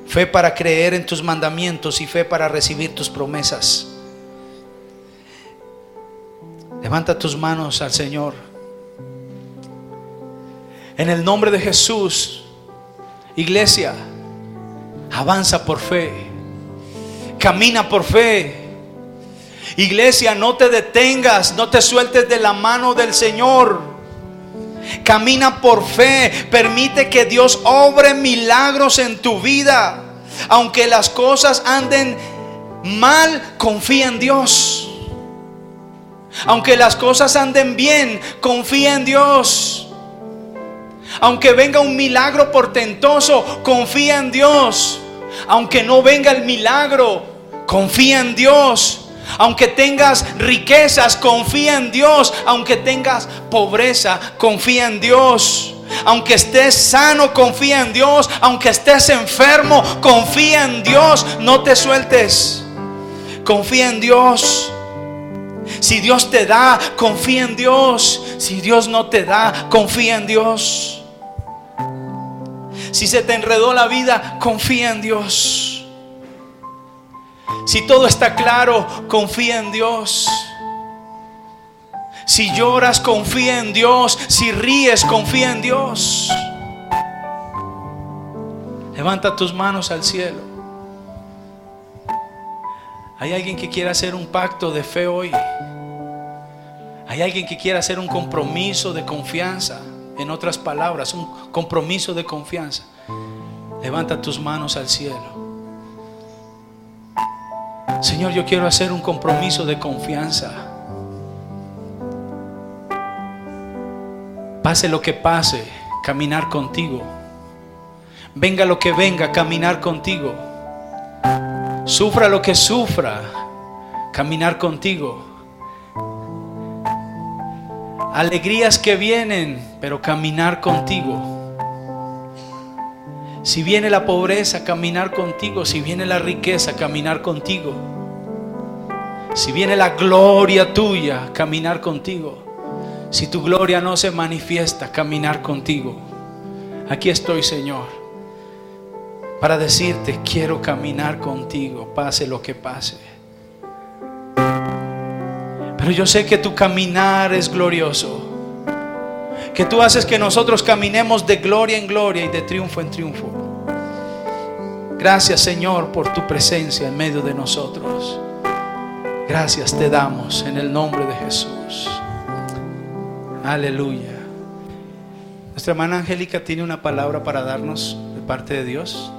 Fe para creer en tus mandamientos y fe para recibir tus promesas. Levanta tus manos al Señor. En el nombre de Jesús, iglesia, avanza por fe. Camina por fe. Iglesia, no te detengas, no te sueltes de la mano del Señor. Camina por fe. Permite que Dios obre milagros en tu vida. Aunque las cosas anden mal, confía en Dios. Aunque las cosas anden bien, confía en Dios. Aunque venga un milagro portentoso, confía en Dios. Aunque no venga el milagro, confía en Dios. Aunque tengas riquezas, confía en Dios. Aunque tengas pobreza, confía en Dios. Aunque estés sano, confía en Dios. Aunque estés enfermo, confía en Dios. No te sueltes. Confía en Dios. Si Dios te da, confía en Dios. Si Dios no te da, confía en Dios. Si se te enredó la vida, confía en Dios. Si todo está claro, confía en Dios. Si lloras, confía en Dios. Si ríes, confía en Dios. Levanta tus manos al cielo. Hay alguien que quiera hacer un pacto de fe hoy. Hay alguien que quiera hacer un compromiso de confianza. En otras palabras, un compromiso de confianza. Levanta tus manos al cielo. Señor, yo quiero hacer un compromiso de confianza. Pase lo que pase, caminar contigo. Venga lo que venga, caminar contigo. Sufra lo que sufra, caminar contigo. Alegrías que vienen, pero caminar contigo. Si viene la pobreza, caminar contigo. Si viene la riqueza, caminar contigo. Si viene la gloria tuya, caminar contigo. Si tu gloria no se manifiesta, caminar contigo. Aquí estoy, Señor, para decirte, quiero caminar contigo, pase lo que pase. Pero yo sé que tu caminar es glorioso, que tú haces que nosotros caminemos de gloria en gloria y de triunfo en triunfo. Gracias, Señor, por tu presencia en medio de nosotros. Gracias te damos en el nombre de Jesús. Aleluya. Nuestra hermana Angélica tiene una palabra para darnos de parte de Dios.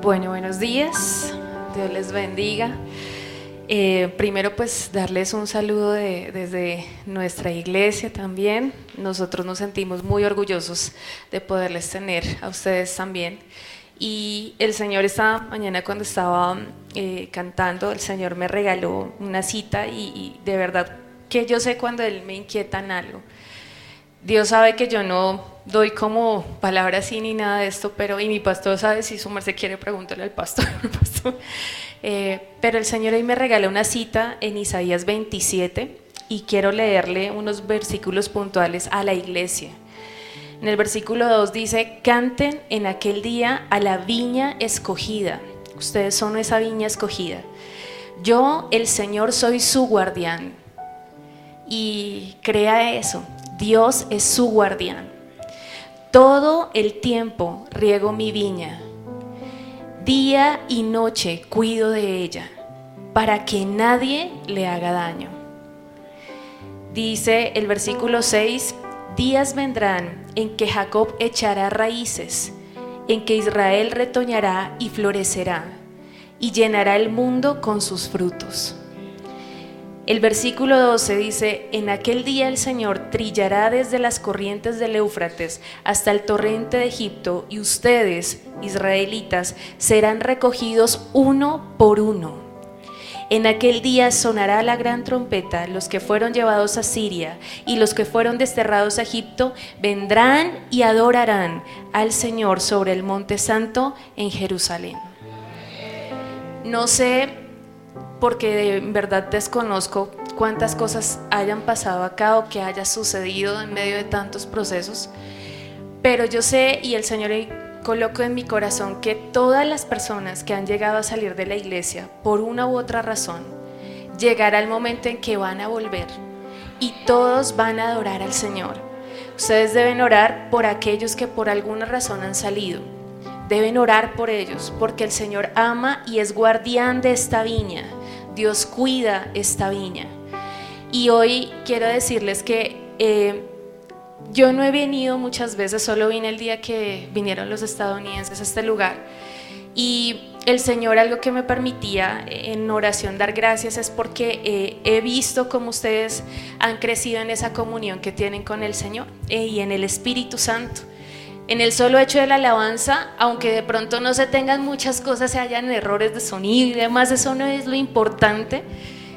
Bueno, buenos días. Dios les bendiga. Primero pues darles un saludo desde nuestra iglesia también. Nosotros nos sentimos muy orgullosos de poderles tener a ustedes también. Y el Señor esta mañana cuando estaba cantando, el Señor me regaló una cita y de verdad que yo sé cuando Él me inquieta en algo. Dios sabe que yo no doy como palabras así ni nada de esto, pero y mi pastor sabe, si su merced quiere preguntarle al pastor. Pero el Señor ahí me regaló una cita en Isaías 27 y quiero leerle unos versículos puntuales a la iglesia. En el versículo 2 dice: canten en aquel día a la viña escogida. Ustedes son esa viña escogida. Yo, el Señor, soy su guardián. Y crea eso, Dios es su guardián. Todo el tiempo riego mi viña, día y noche cuido de ella, para que nadie le haga daño. Dice el versículo 6, días vendrán en que Jacob echará raíces, en que Israel retoñará y florecerá, y llenará el mundo con sus frutos. El versículo 12 dice, en aquel día el Señor trillará desde las corrientes del Éufrates hasta el torrente de Egipto, y ustedes, israelitas, serán recogidos uno por uno. En aquel día sonará la gran trompeta, los que fueron llevados a Siria y los que fueron desterrados a Egipto vendrán y adorarán al Señor sobre el monte santo en Jerusalén. No sé, porque en verdad desconozco cuántas cosas hayan pasado acá o que haya sucedido en medio de tantos procesos, pero yo sé, y el Señor coloco en mi corazón, que todas las personas que han llegado a salir de la iglesia por una u otra razón, llegará el momento en que van a volver y todos van a adorar al Señor. Ustedes deben orar por aquellos que por alguna razón han salido. Deben orar por ellos, porque el Señor ama y es guardián de esta viña. Dios cuida esta viña. Y hoy quiero decirles que yo no he venido muchas veces, solo vine el día que vinieron los estadounidenses a este lugar. Y el Señor, algo que me permitía en oración dar gracias, es porque he visto cómo ustedes han crecido en esa comunión que tienen con el Señor y en el Espíritu Santo. En el solo hecho de la alabanza, aunque de pronto no se tengan muchas cosas, se hayan errores de sonido y demás, eso no es lo importante,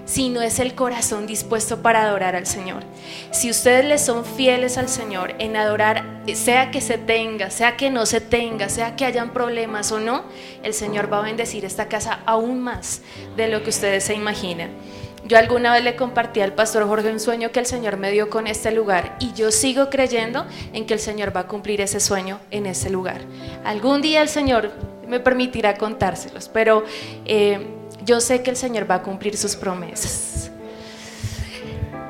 sino es el corazón dispuesto para adorar al Señor. Si ustedes le son fieles al Señor en adorar, sea que se tenga, sea que no se tenga, sea que hayan problemas o no, el Señor va a bendecir esta casa aún más de lo que ustedes se imaginan. Yo alguna vez le compartí al pastor Jorge un sueño que el Señor me dio con este lugar, y yo sigo creyendo en que el Señor va a cumplir ese sueño en ese lugar. Algún día el Señor me permitirá contárselos, pero yo sé que el Señor va a cumplir sus promesas.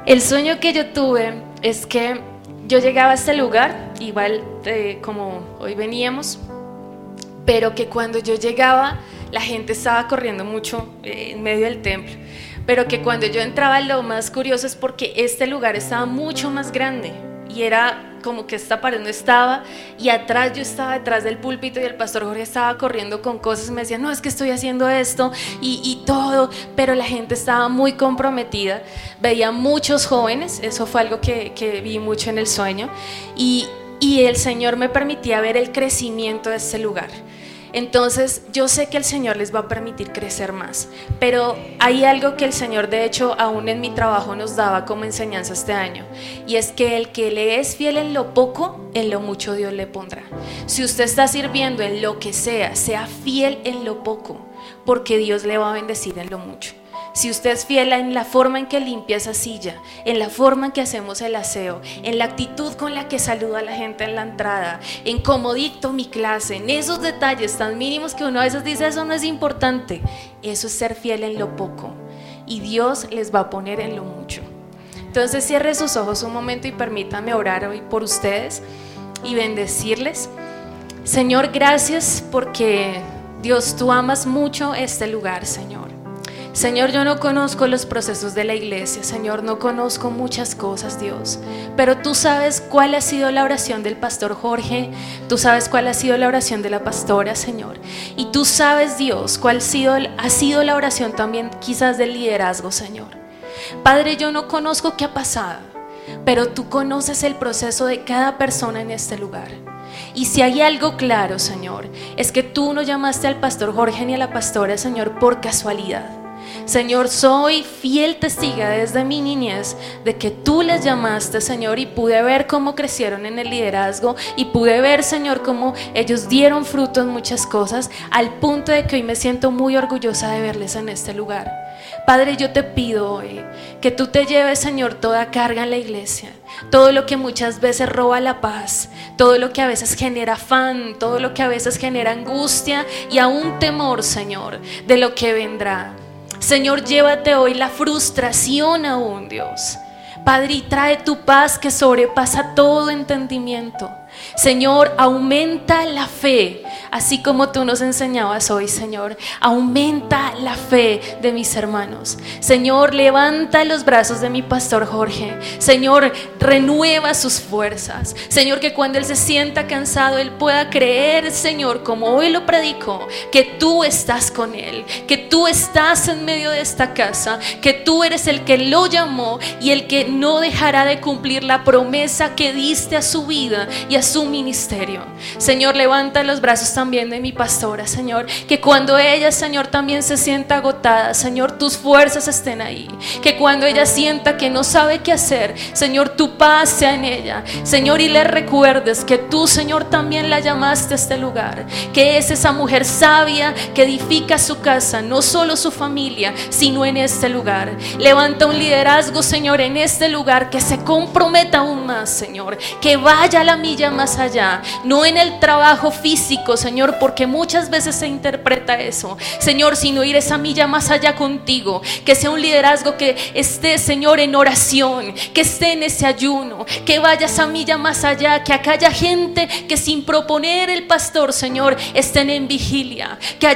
El sueño que yo tuve es que yo llegaba a este lugar, igual como hoy veníamos, pero que cuando yo llegaba la gente estaba corriendo mucho en medio del templo, pero que cuando yo entraba, lo más curioso es porque este lugar estaba mucho más grande y era como que esta pared no estaba, y atrás yo estaba detrás del púlpito y el pastor Jorge estaba corriendo con cosas, me decía, no, es que estoy haciendo esto y todo, pero la gente estaba muy comprometida. Veía muchos jóvenes, eso fue algo que vi mucho en el sueño, y el Señor me permitía ver el crecimiento de este lugar. Entonces yo sé que el Señor les va a permitir crecer más, pero hay algo que el Señor, de hecho, aún en mi trabajo nos daba como enseñanza este año, y es que el que le es fiel en lo poco, en lo mucho Dios le pondrá. Si usted está sirviendo en lo que sea fiel en lo poco, porque Dios le va a bendecir en lo mucho. Si usted es fiel en la forma en que limpia esa silla, en la forma en que hacemos el aseo, en la actitud con la que saluda a la gente en la entrada, en cómo dicto mi clase, en esos detalles tan mínimos que uno a veces dice, eso no es importante, eso es ser fiel en lo poco, y Dios les va a poner en lo mucho. Entonces cierre sus ojos un momento y permítame orar hoy por ustedes y bendecirles. Señor, gracias porque, Dios, tú amas mucho este lugar, Señor. Señor, yo no conozco los procesos de la iglesia, Señor, no conozco muchas cosas, Dios, pero tú sabes cuál ha sido la oración del pastor Jorge, tú sabes cuál ha sido la oración de la pastora, Señor, y tú sabes, Dios, cuál ha sido la oración también quizás del liderazgo, Señor. Padre, yo no conozco qué ha pasado, pero tú conoces el proceso de cada persona en este lugar. Y si hay algo claro, Señor, es que tú no llamaste al pastor Jorge ni a la pastora, Señor, por casualidad. Señor, soy fiel testiga desde mi niñez de que tú les llamaste, Señor, y pude ver cómo crecieron en el liderazgo, y pude ver, Señor, cómo ellos dieron fruto en muchas cosas, al punto de que hoy me siento muy orgullosa de verles en este lugar. Padre, yo te pido hoy que tú te lleves, Señor, toda carga en la iglesia, todo lo que muchas veces roba la paz, todo lo que a veces genera afán, todo lo que a veces genera angustia y aún temor, Señor, de lo que vendrá. Señor, llévate hoy la frustración aún, Dios. Padre, y trae tu paz que sobrepasa todo entendimiento. Señor, aumenta la fe, así como tú nos enseñabas hoy, Señor. Aumenta la fe de mis hermanos. Señor, levanta los brazos de mi pastor Jorge. Señor, renueva sus fuerzas. Señor, que cuando él se sienta cansado, él pueda creer, Señor, como hoy lo predicó, que tú estás con él, que tú estás en medio de esta casa, que tú eres el que lo llamó y el que no dejará de cumplir la promesa que diste a su vida y a su ministerio. Señor, levanta los brazos también de mi pastora, Señor, que cuando ella, Señor, también se sienta agotada, Señor, tus fuerzas estén ahí, que cuando ella sienta que no sabe qué hacer, Señor, tu paz sea en ella, Señor, y le recuerdes que tú, Señor, también la llamaste a este lugar, que es esa mujer sabia que edifica su casa, no solo su familia, sino en este lugar. Levanta un liderazgo, Señor, en este lugar, que se comprometa aún más, Señor, que vaya la milla más allá, no en el trabajo físico, Señor, porque muchas veces se interpreta eso, Señor, sino ir esa milla más allá contigo, que sea un liderazgo que esté, Señor, en oración, que esté en ese ayuno, que vaya esa milla más allá, que acá haya gente que sin proponer el pastor, Señor, estén en vigilia, que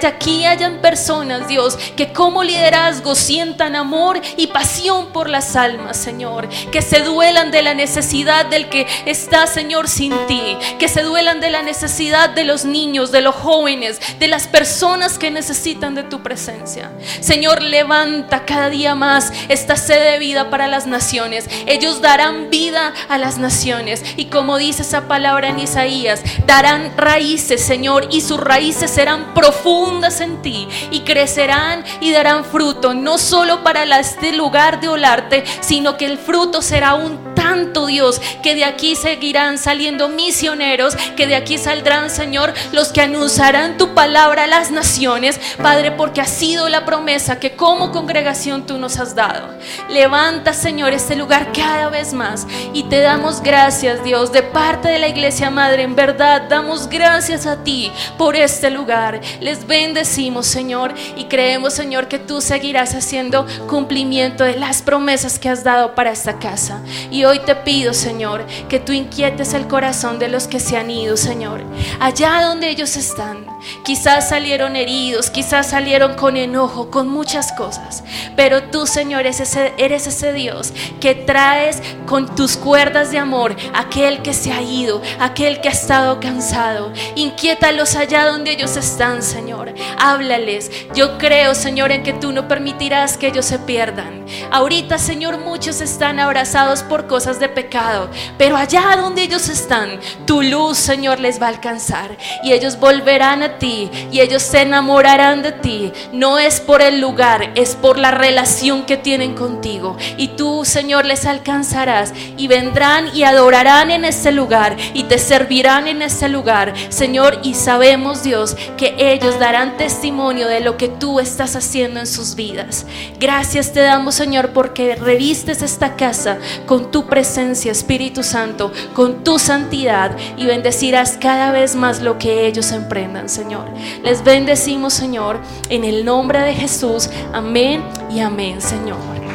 hayan personas, Dios, que como liderazgo sientan amor y pasión por las almas, Señor, que se duelan de la necesidad del que está, Señor, sin ti, que se duelan de la necesidad de los niños, de los jóvenes, de las personas que necesitan de tu presencia. Señor, levanta cada día más esta sed de vida para las naciones. Ellos darán vida a las naciones, y como dice esa palabra en Isaías, darán raíces, Señor, y sus raíces serán profundas en ti, y crecerán y darán fruto, no solo para este lugar de Olarte, sino que el fruto será un tanto, Dios, que de aquí seguirán saliendo misioneros, que de aquí saldrán, Señor, los que anunciarán tu palabra a las naciones, Padre, porque ha sido la promesa que como congregación tú nos has dado. Levanta, Señor, este lugar cada vez más, y te damos gracias, Dios, de parte de la Iglesia Madre. En verdad damos gracias a ti por este lugar. Les bendecimos, Señor, y creemos, Señor, que tú seguirás haciendo cumplimiento de las promesas que has dado para esta casa. Y hoy te pido, Señor, que tú inquietes el corazón de los que se han ido, Señor, allá donde ellos están. Quizás salieron heridos, quizás salieron con enojo, con muchas cosas, pero tú, Señor, eres ese Dios que traes con tus cuerdas de amor a aquel que se ha ido, aquel que ha estado cansado. Inquiétalos allá donde ellos están, Señor. Háblales. Yo creo, Señor, en que tú no permitirás que ellos se pierdan. Ahorita, Señor, muchos están abrazados por cosas de pecado, pero allá donde ellos están, tu luz, Señor, les va a alcanzar, y ellos volverán a ti, y ellos se enamorarán de ti. No es por el lugar, es por la relación que tienen contigo, y tú, Señor, les alcanzarás, y vendrán y adorarán en este lugar, y te servirán en este lugar, Señor. Y sabemos, Dios, que ellos darán testimonio de lo que tú estás haciendo en sus vidas. Gracias te damos, Señor, porque revistes esta casa con tu presencia, Espíritu Santo, con tu santidad, y bendecirás cada vez más lo que ellos emprendan, Señor. Les bendecimos, Señor, en el nombre de Jesús. Amén y amén, Señor.